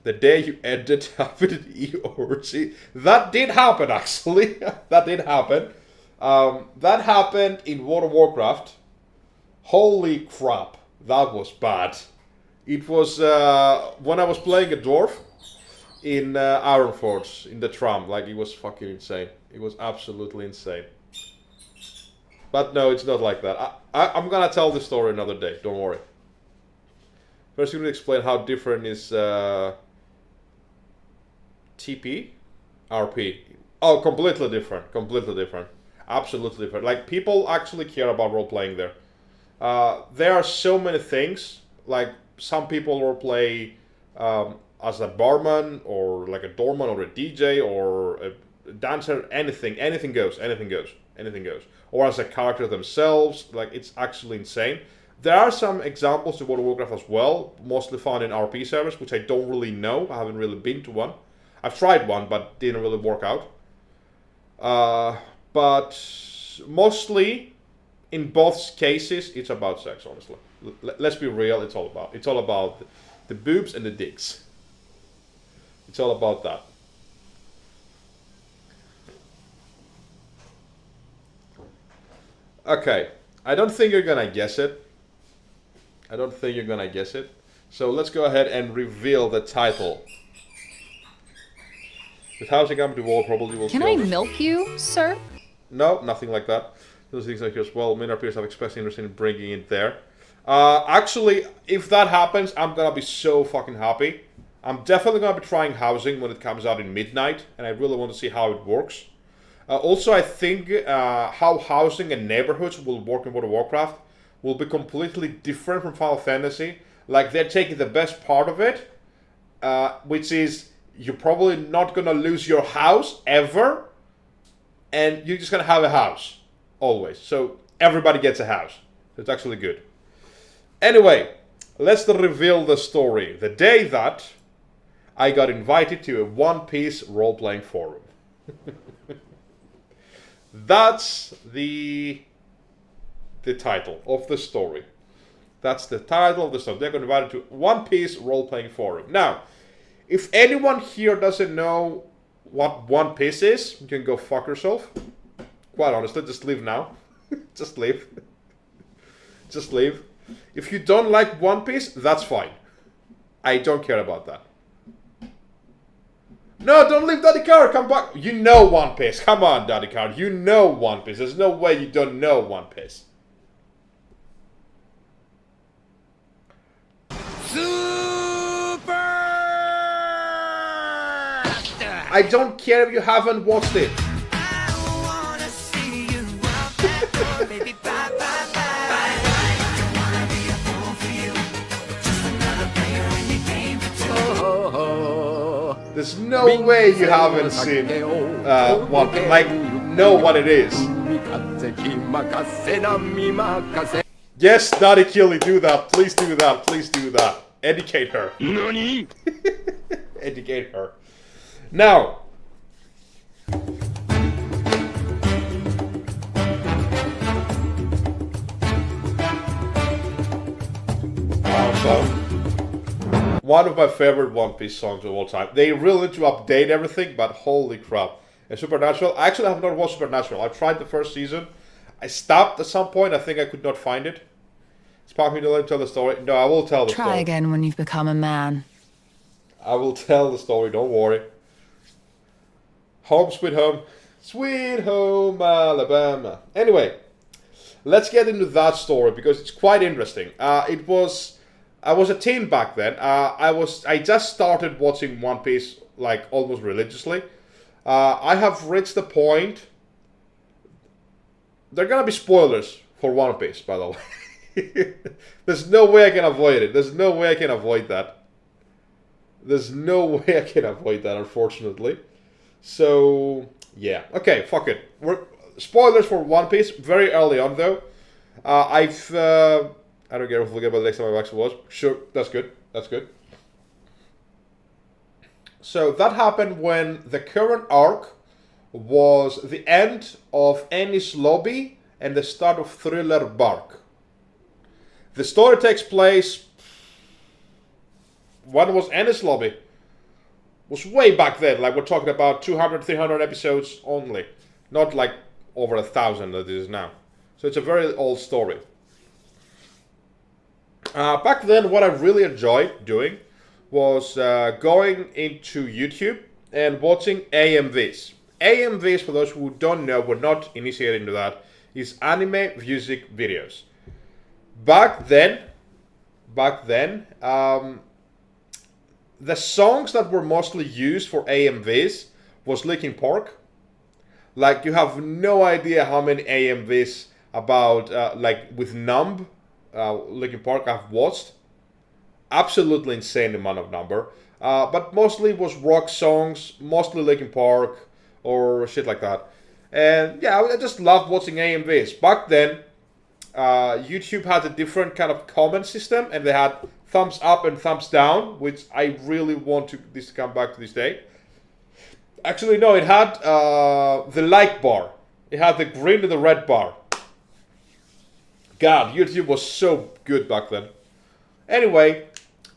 The day you ended up in an EORG, that did happen actually. That did happen. That happened in World of Warcraft. Holy crap. That was bad. It was when I was playing a dwarf in Ironforge, in the tram. Like, it was fucking insane. It was absolutely insane. But no, it's not like that. I'm gonna tell the story another day, don't worry. First, you need to explain how different is TP? RP. Oh, completely different. Completely different. Absolutely different. Like, people actually care about role-playing there. There are so many things. Like, some people roleplay as a barman, or like a doorman, or a DJ, or a dancer. Anything goes. Or as a character themselves. Like, it's actually insane. There are some examples to World of Warcraft as well, mostly found in RP servers, which I don't really know. I haven't really been to one. I've tried one, but didn't really work out. But mostly, in both cases, it's about sex, honestly. Let's be real, it's all about the boobs and the dicks. It's all about that. Okay, I don't think you're gonna guess it. So let's go ahead and reveal the title. With housing come to war, probably will.
Can I milk you, sir?
No, nothing like that. Those things like as well. Many peers have expressed interest in bringing it there. Actually, if that happens, I'm gonna be so fucking happy. I'm definitely gonna be trying housing when it comes out in midnight, and I really want to see how it works. Also, I think how housing and neighborhoods will work in World of Warcraft will be completely different from Final Fantasy. Like, they're taking the best part of it, which is you're probably not gonna lose your house ever, and you're just gonna have a house always. So everybody gets a house. It's actually good. Anyway, let's reveal the story. The day that I got invited to a One Piece role-playing forum. That's the title of the story. That's the title of the story. They got invited to One Piece role-playing forum. Now, if anyone here doesn't know what One Piece is, you can go fuck yourself. Quite honestly, just leave now. Just leave. Just leave. If you don't like One Piece, that's fine. I don't care about that. No, don't leave Daddy Car. Come back. You know One Piece. Come on, Daddy Car. You know One Piece. There's no way you don't know One Piece. I don't care if you haven't watched it. There's no way you haven't seen One Piece. Like, know what it is. Yes, Daddy Killy, do that. Please do that. Please do that. Educate her. Educate her. Now, one of my favorite One Piece songs of all time. They really need to update everything, but holy crap. And Supernatural, I actually have not watched Supernatural. I tried the first season. I stopped at some point. I think I could not find it. Spark me to let me tell the story. No, I will tell the story.
Try again when you've become a man.
I will tell the story, don't worry. Home, sweet home. Sweet home, Alabama. Anyway, let's get into that story because it's quite interesting. I was a teen back then. I just started watching One Piece like almost religiously. I have reached the point. There are gonna be spoilers for One Piece, by the way. There's no way I can avoid it. There's no way I can avoid that. There's no way I can avoid that, unfortunately. So, yeah. Okay, fuck it. Spoilers for One Piece, very early on, though. I don't care if we forget about the next time I actually was. Sure, that's good. That's good. So, that happened when the current arc was the end of Enies Lobby and the start of Thriller Bark. The story takes place... When was Enies Lobby? It was way back then. Like, we're talking about 200, 300 episodes only. Not like over 1,000 that it is now. So it's a very old story. Back then, what I really enjoyed doing was going into YouTube and watching AMVs. AMVs, for those who don't know, we're not initiated into that, is anime music videos. Back then, the songs that were mostly used for AMVs was Linkin Park. Like, you have no idea how many AMVs about, like, with Numb, Linkin Park I've watched. Absolutely insane amount of number. But mostly it was rock songs, mostly Linkin Park, or shit like that. And yeah, I just loved watching AMVs. Back then, YouTube had a different kind of comment system, and they had thumbs up and thumbs down, which I really want this to come back to this day. Actually, no, it had the like bar. It had the green and the red bar. God, YouTube was so good back then. Anyway,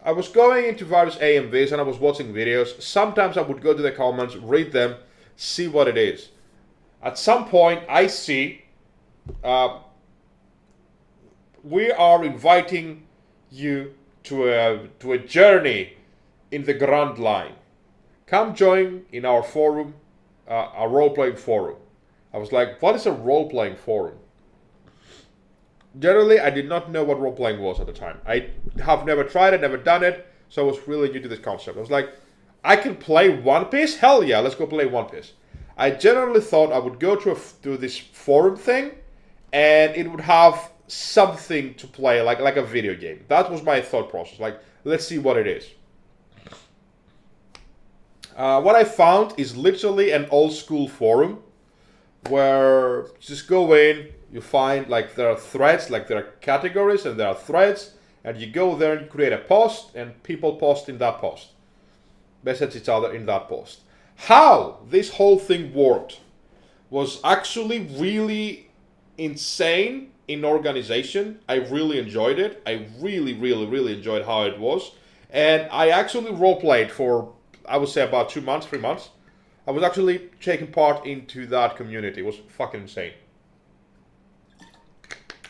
I was going into various AMVs and I was watching videos. Sometimes I would go to the comments, read them, see what it is. At some point, I see we are inviting you to a journey in the Grand Line. Come join in our forum, our role-playing forum. I was like, what is a role-playing forum? Generally, I did not know what role-playing was at the time. I have never tried it, never done it, so I was really new to this concept. I was like, I can play One Piece? Hell yeah, let's go play One Piece. I generally thought I would go to this forum thing, and it would have something to play, like a video game. That was my thought process. Like, let's see what it is. What I found is literally an old school forum where just go in, you find like there are threads, like there are categories and there are threads, and you go there and you create a post and people post in that post. Message each other in that post. How this whole thing worked was actually really insane in organization. I really enjoyed it. I really enjoyed how it was. And I actually roleplayed for, I would say, about 2 months, 3 months. I was actually taking part into that community. It was fucking insane.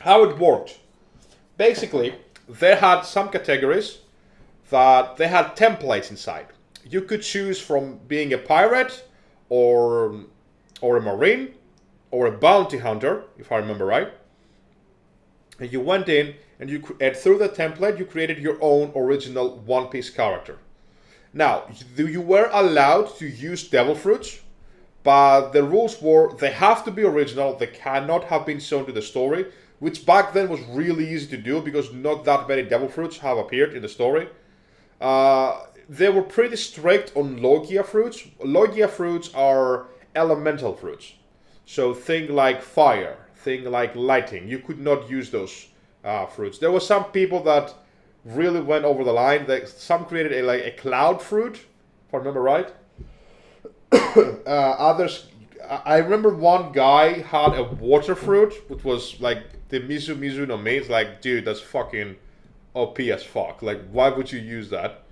How it worked. Basically, they had some categories that they had templates inside. you could choose from being a pirate, or a marine, or a bounty hunter, if I remember right. And you went in, and and through the template, you created your own original One Piece character. Now, you were allowed to use devil fruits, but the rules were they have to be original, they cannot have been shown to the story, which back then was really easy to do because not that many devil fruits have appeared in the story. They were pretty strict on Logia fruits. Logia fruits are elemental fruits. So thing like fire, thing like lighting, you could not use those fruits. There were some people that really went over the line. Some created a cloud fruit, if I remember right. Others, I remember one guy had a water fruit, which was like the Mizu no Mi. It's like, dude, that's fucking OP as fuck. Like, why would you use that?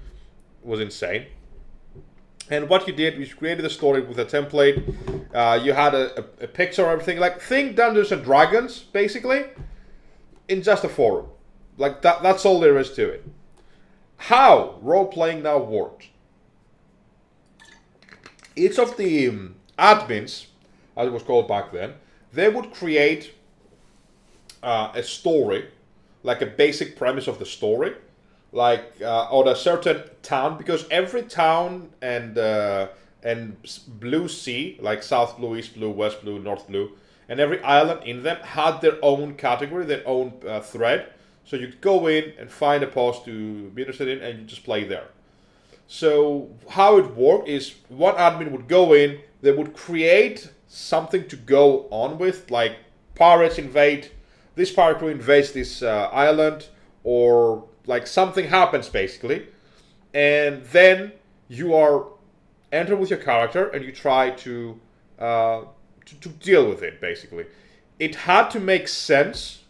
It was insane. And what you did, you created a story with a template. You had a picture of everything. Like, think Dungeons and Dragons, basically, in just a forum. Like, that's all there is to it. How role-playing now worked. Each of the admins, as it was called back then, they would create a story, like a basic premise of the story, like on a certain town, because every town and blue sea, like South Blue, East Blue, West Blue, North Blue, and every island in them had their own category, their own thread. So you could go in and find a post to be interested in, and you just play there. So how it worked is one admin would go in, they would create something to go on with, like pirates invade, this pirate crew invades this island, or like something happens basically, and then you are enter with your character and you try to deal with it basically. It had to make sense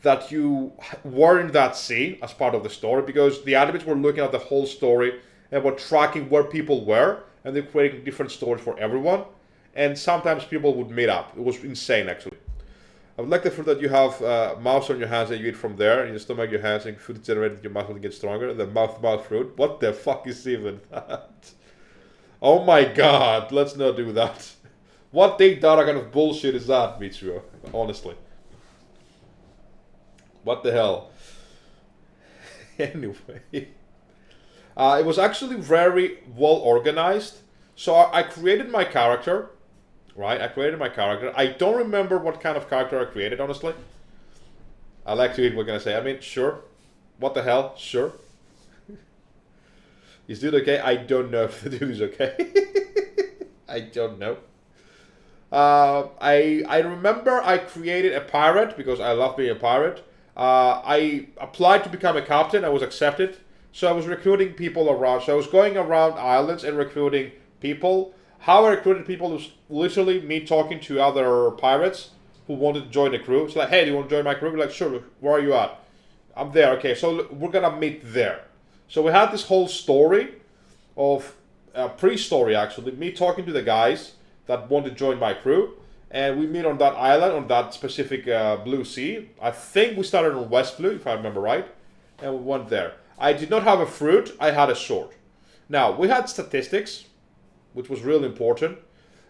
that you were in that scene as part of the story, because the admins were looking at the whole story and were tracking where people were, and they're creating different stories for everyone, and sometimes people would meet up. It was insane actually. I would like the fruit that you have mouse on your hands and you eat from there, and your stomach, your hands, and food generated, your mouth will get stronger. The mouth fruit. What the fuck is even that? Oh my god, let's not do that. What big data kind of bullshit is that, Mitsuo? Honestly. What the hell? Anyway. It was actually very well organized. So I created my character. Right? I created my character. I don't remember what kind of character I created, honestly. I like to eat, what can I say? I mean, sure. What the hell? Sure. Is dude okay? I don't know if the dude is okay. I don't know. I remember I created a pirate because I love being a pirate. I applied to become a captain. I was accepted. So I was recruiting people around. So I was going around islands and recruiting people. How I recruited people was literally me talking to other pirates who wanted to join the crew. It's like, hey, do you want to join my crew? We're like, sure, where are you at? I'm there, okay, so we're gonna meet there. So we had this whole story of, pre-story actually, me talking to the guys that want to join my crew, and we meet on that island, on that specific blue sea. I think we started on West Blue, if I remember right, and we went there. I did not have a fruit, I had a sword. Now, we had statistics, which was really important.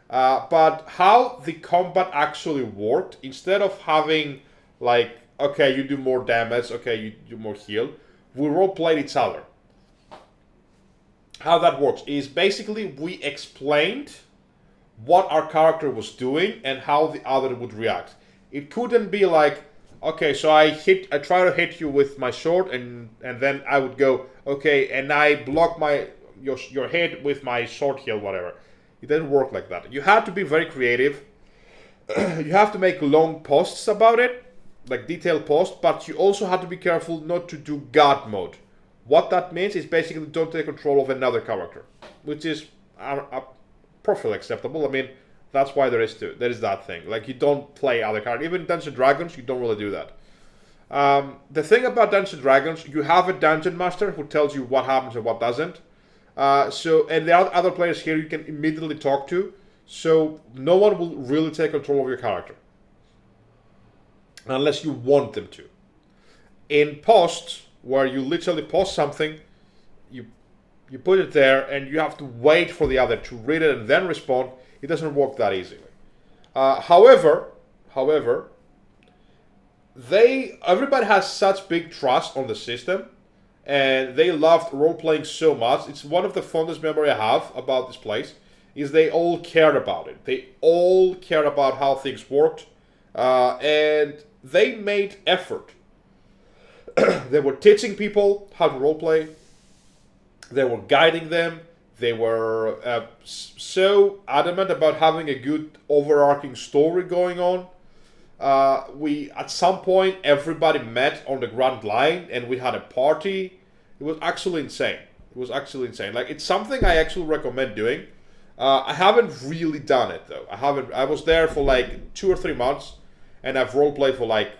But how the combat actually worked, instead of having like, okay, you do more damage, okay, you do more heal, we role-played each other. How that works is basically we explained what our character was doing and how the other would react. It couldn't be like, okay, so I try to hit you with my sword, and then I would go, okay, and I block your head with my sword heal, whatever. It didn't work like that. You have to be very creative. You have to make long posts about it, like detailed posts, but you also have to be careful not to do God mode. What that means is basically don't take control of another character, which is perfectly acceptable. I mean, that's why there is that thing. Like, you don't play other characters. Even Dungeons & Dragons, you don't really do that. The thing about Dungeons & Dragons, you have a dungeon master who tells you what happens and what doesn't. And there are other players here you can immediately talk to, so no one will really take control of your character. Unless you want them to. In posts, where you literally post something, you put it there, and you have to wait for the other to read it and then respond. It doesn't work that easily. However, everybody has such big trust on the system, and they loved role-playing so much. It's one of the fondest memory I have about this place, is they all cared about it. They all cared about how things worked, and they made effort. They were teaching people how to roleplay. They were guiding them. They were so adamant about having a good overarching story going on. At some point, everybody met on the Grand Line, and we had a party. It was actually insane. Like, it's something I actually recommend doing. I haven't really done it though. I was there for like 2 or 3 months, and I've roleplayed for like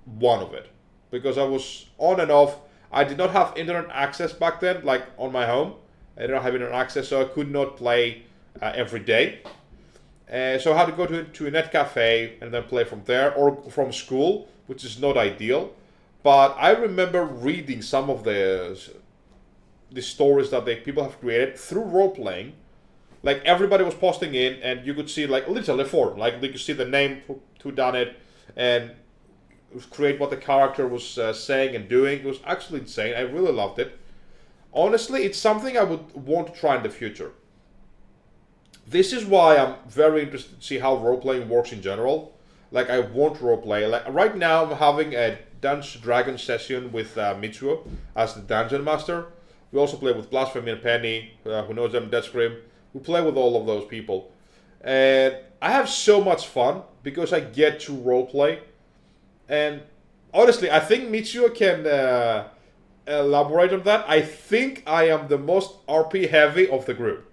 one of it, because I was on and off. I did not have internet access back then, like on my home. I did not have internet access, so I could not play every day. So I had to go to a net cafe and then play from there, or from school, which is not ideal. But I remember reading some of the stories that people have created through role-playing. Like, everybody was posting in, and you could see, like, literally a forum. Like, you could see the name, who done it, and create what the character was saying and doing. It was actually insane. I really loved it. Honestly, it's something I would want to try in the future. This is why I'm very interested to see how role-playing works in general. Like, I want roleplay. Like, right now, I'm having a Dungeons & Dragons session with Mitsuo as the Dungeon Master. We also play with Blasphemy and Penny, who knows them, Dead Scream. We play with all of those people. And I have so much fun because I get to roleplay. And honestly, I think Mitsuo can elaborate on that. I think I am the most RP heavy of the group.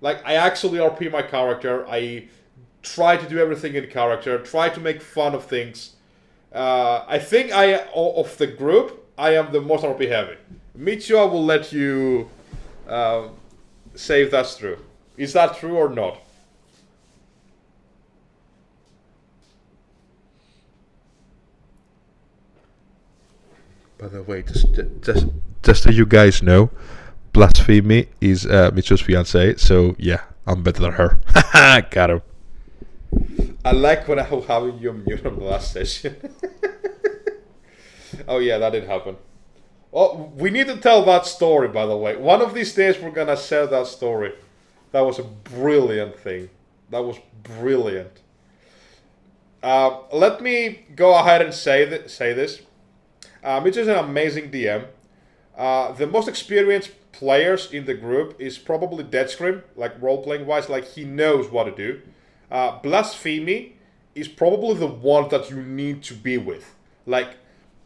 Like, I actually RP my character. I try to do everything in character. Try to make fun of things. I think of the group, I am the most RP heavy. Mitsuo, I will let you say if that's true. Is that true or not? By the way, just so you guys know, Blasphemy is Mitsuo's fiancée, so yeah, I'm better than her. Got him. I like when I was having you mute on the last session. Oh yeah, that did happen. Oh, we need to tell that story, by the way. One of these days we're gonna share that story. That was a brilliant thing. That was brilliant. Let me go ahead and say this. Mitch is an amazing DM. The most experienced players in the group is probably Dead Scream, like role-playing wise, like he knows what to do. Blasphemy is probably the one that you need to be with. Like,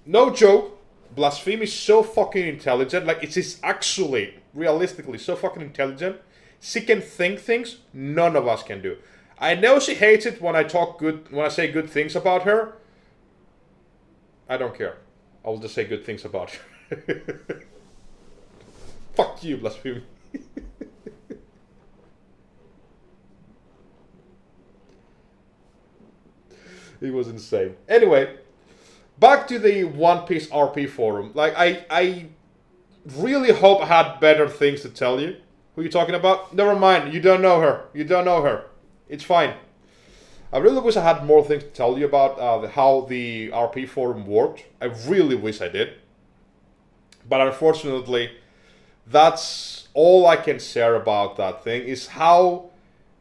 no joke, Blasphemy is so fucking intelligent. Like, it is actually, realistically, so fucking intelligent. She can think things none of us can do. I know she hates it when I say good things about her. I don't care. I'll just say good things about her. Fuck you, Blasphemy. It was insane. Anyway, back to the One Piece RP forum. Like, I really hope I had better things to tell you. Who are you talking about? Never mind, you don't know her. You don't know her. It's fine. I really wish I had more things to tell you about how the RP forum worked. I really wish I did. But unfortunately, that's all I can share about that thing, is how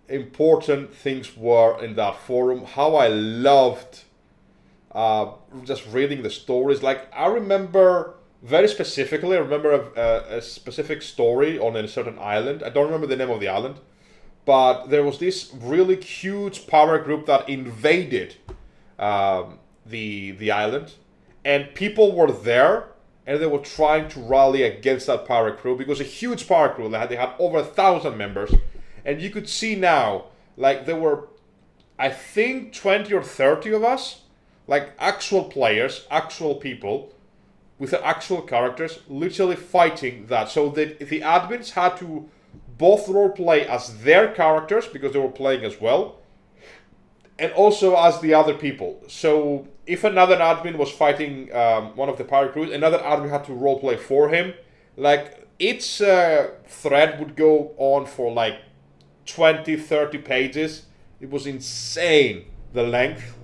important things were in that forum, how I loved just reading the stories. Like, I remember very specifically, a specific story on a certain island. I don't remember the name of the island, but there was this really huge power group that invaded the island, and people were there, and they were trying to rally against that power crew, because a huge power crew, they had over 1,000 members, and you could see now, like, there were, I think, 20 or 30 of us, like actual players, actual people, with the actual characters, literally fighting that. So the admins had to both roleplay as their characters, because they were playing as well, and also as the other people. So if another admin was fighting one of the pirate crews, another admin had to roleplay for him. Like, each thread would go on for like 20-30 pages. It was insane, the length.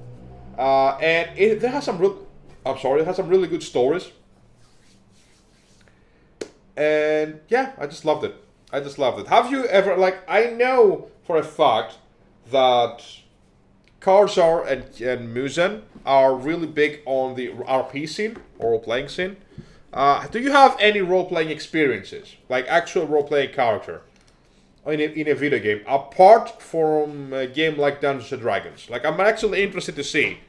And it has some it has some really good stories. And yeah, I just loved it. I just loved it. Have you ever, like, I know for a fact that Karzar and Muzen are really big on the RP scene, or role-playing scene. Do you have any role-playing experiences? Like actual role-playing character in a video game, apart from a game like Dungeons and Dragons? Like, I'm actually interested to see.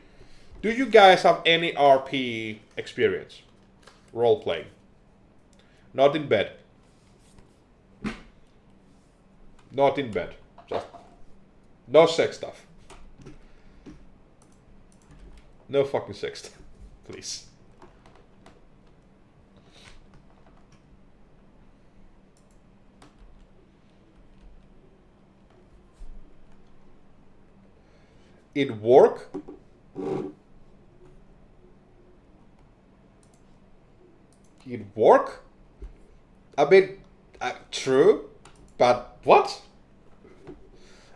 Do you guys have any RP experience? Role-playing. Not in bed. Not in bed. Just no sex stuff. No fucking sex stuff. Please. In work? In work? I mean, true, but what?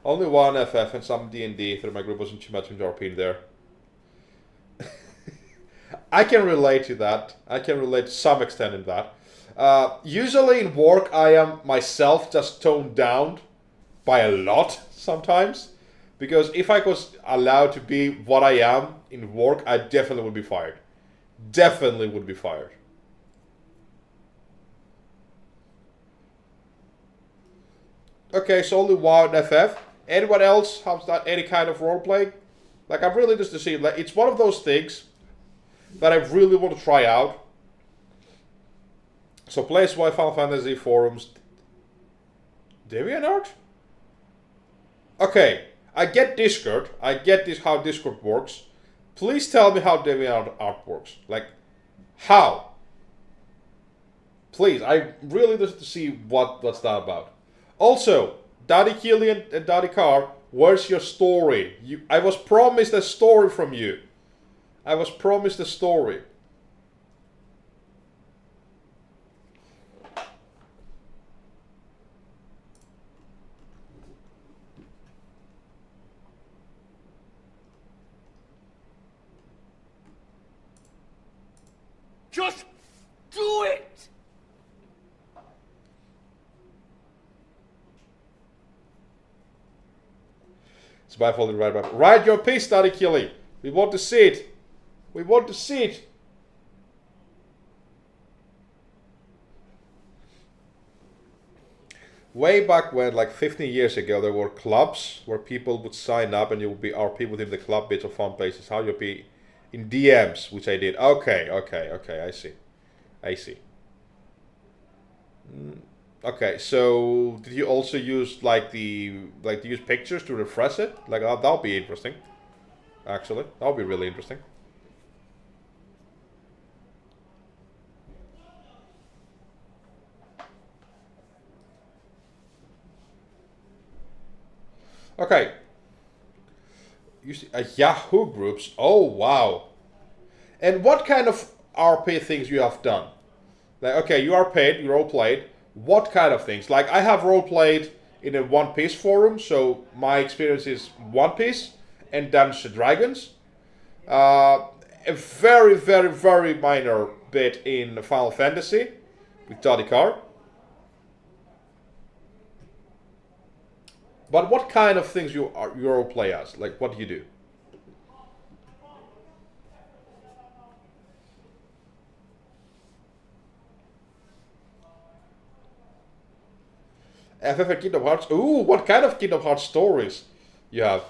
Only one FF and some D&D through my group, wasn't too much RP in there. I can relate to that. I can relate to some extent in that. Usually in work, I am myself just toned down by a lot sometimes. Because if I was allowed to be what I am in work, I definitely would be fired. Definitely would be fired. Okay, so only WoW and FF. Anyone else has that any kind of roleplay? Like, I'm really just to see. Like, it's one of those things that I really want to try out. So, place-wide Final Fantasy forums. DeviantArt? Okay, I get Discord. I get this how Discord works. Please tell me how DeviantArt works. Like, how? Please, I really just to see what's that about. Also, Daddy Killian and Daddy Carr, where's your story? I was promised a story from you. I was promised a story.
Just do it!
It's my fault to write about. Write your piece, Daddy Killy. We want to see it. We want to see it. Way back when, like 15 years ago, there were clubs where people would sign up and you would be RP within the club, bits of fun places. How you'd be in DMs, which I did. Okay, I see. I see. Okay, so did you also use use pictures to refresh it? Like that'll be interesting. Actually, that'll be really interesting. Okay. You see, Yahoo groups. Oh wow. And what kind of RP things you have done? Like, okay, you are paid, you role played. What kind of things? Like, I have role played in a One Piece forum, so my experience is One Piece and Dungeons and Dragons. A very, very, very minor bit in Final Fantasy with Daddy Carr. But what kind of things you role play as? Like, what do you do? FF and Kingdom Hearts. Ooh, what kind of Kingdom Hearts stories you have?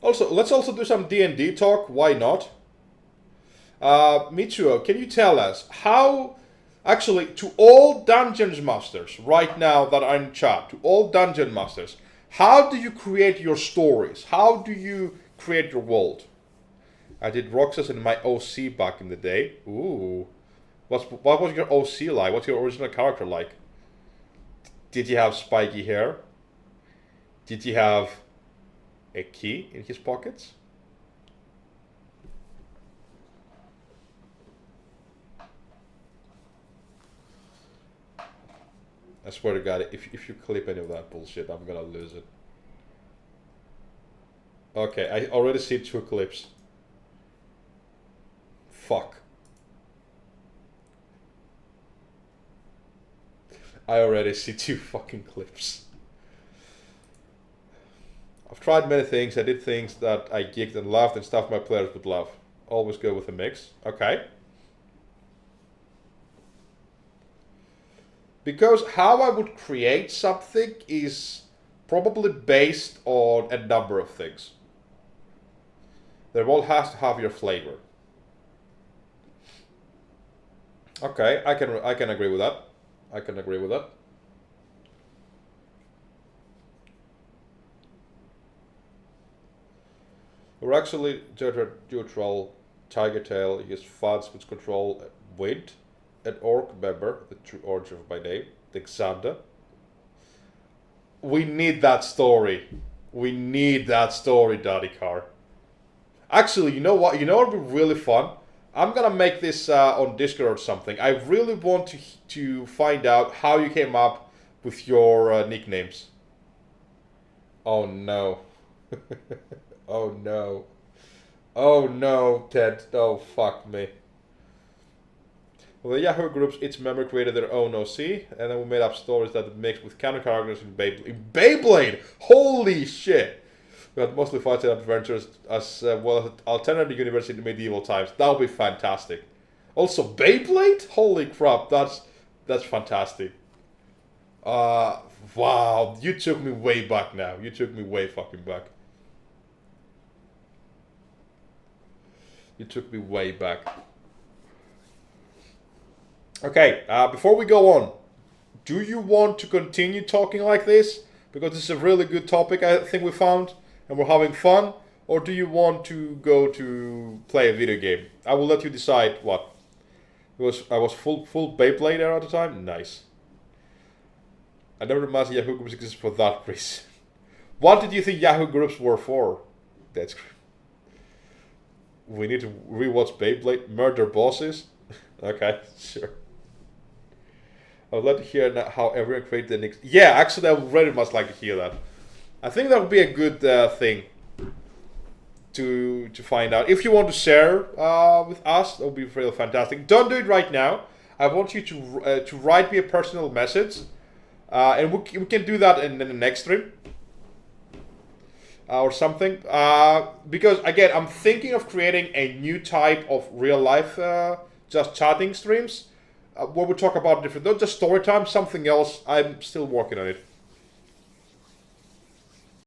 Also, let's also do some D&D talk. Why not? Mitsuo, can you tell us how... Actually, to all Dungeon Masters right now that are in chat, to all Dungeon Masters, how do you create your stories? How do you create your world? I did Roxas in my OC back in the day. Ooh. What was your OC like? What's your original character like? Did he have spiky hair? Did he have a key in his pockets? I swear to God, if you clip any of that bullshit, I'm gonna lose it. Okay, I already see 2 clips. Fuck. I already see 2 fucking clips. I've tried many things. I did things that I geeked and loved and stuff my players would love. Always go with a mix. Okay. Because how I would create something is probably based on a number of things. There all has to have your flavor. Okay, I can agree with that. I can agree with that. We're actually neutral Tiger Tail. He has funds which control wind. An orc member, the true origin of my name, the Xander. We need that story. We need that story, Daddy Car. Actually, you know what? You know what would be really fun? I'm gonna make this on Discord or something. I really want to find out how you came up with your nicknames. Oh no. Oh no. Oh no, Ted. Oh fuck me. Well, the Yahoo groups, each member created their own OC, and then we made up stories that mixed with canon characters in Beyblade. In Beyblade! Holy shit! We had mostly fights and adventures, as well as alternative universe in medieval times. That would be fantastic. Also, Beyblade? Holy crap, that's fantastic. Wow, you took me way back now. You took me way fucking back. You took me way back. Okay, before we go on, do you want to continue talking like this? Because this is a really good topic I think we found, and we're having fun. Or do you want to go to play a video game? I will let you decide what. I was full Beyblade era at the time? Nice. I never imagined Yahoo groups existed for that reason. What did you think Yahoo groups were for? That's great. We need to rewatch Beyblade Murder Bosses. Okay, sure. I would like to hear how everyone created the next. Yeah, actually, I would really much like to hear that. I think that would be a good thing to find out. If you want to share with us, that would be really fantastic. Don't do it right now. I want you to write me a personal message, and we can do that in the next stream. Or something, because again, I'm thinking of creating a new type of real life, just chatting streams, where we talk about different, not just story time, something else. I'm still working on it.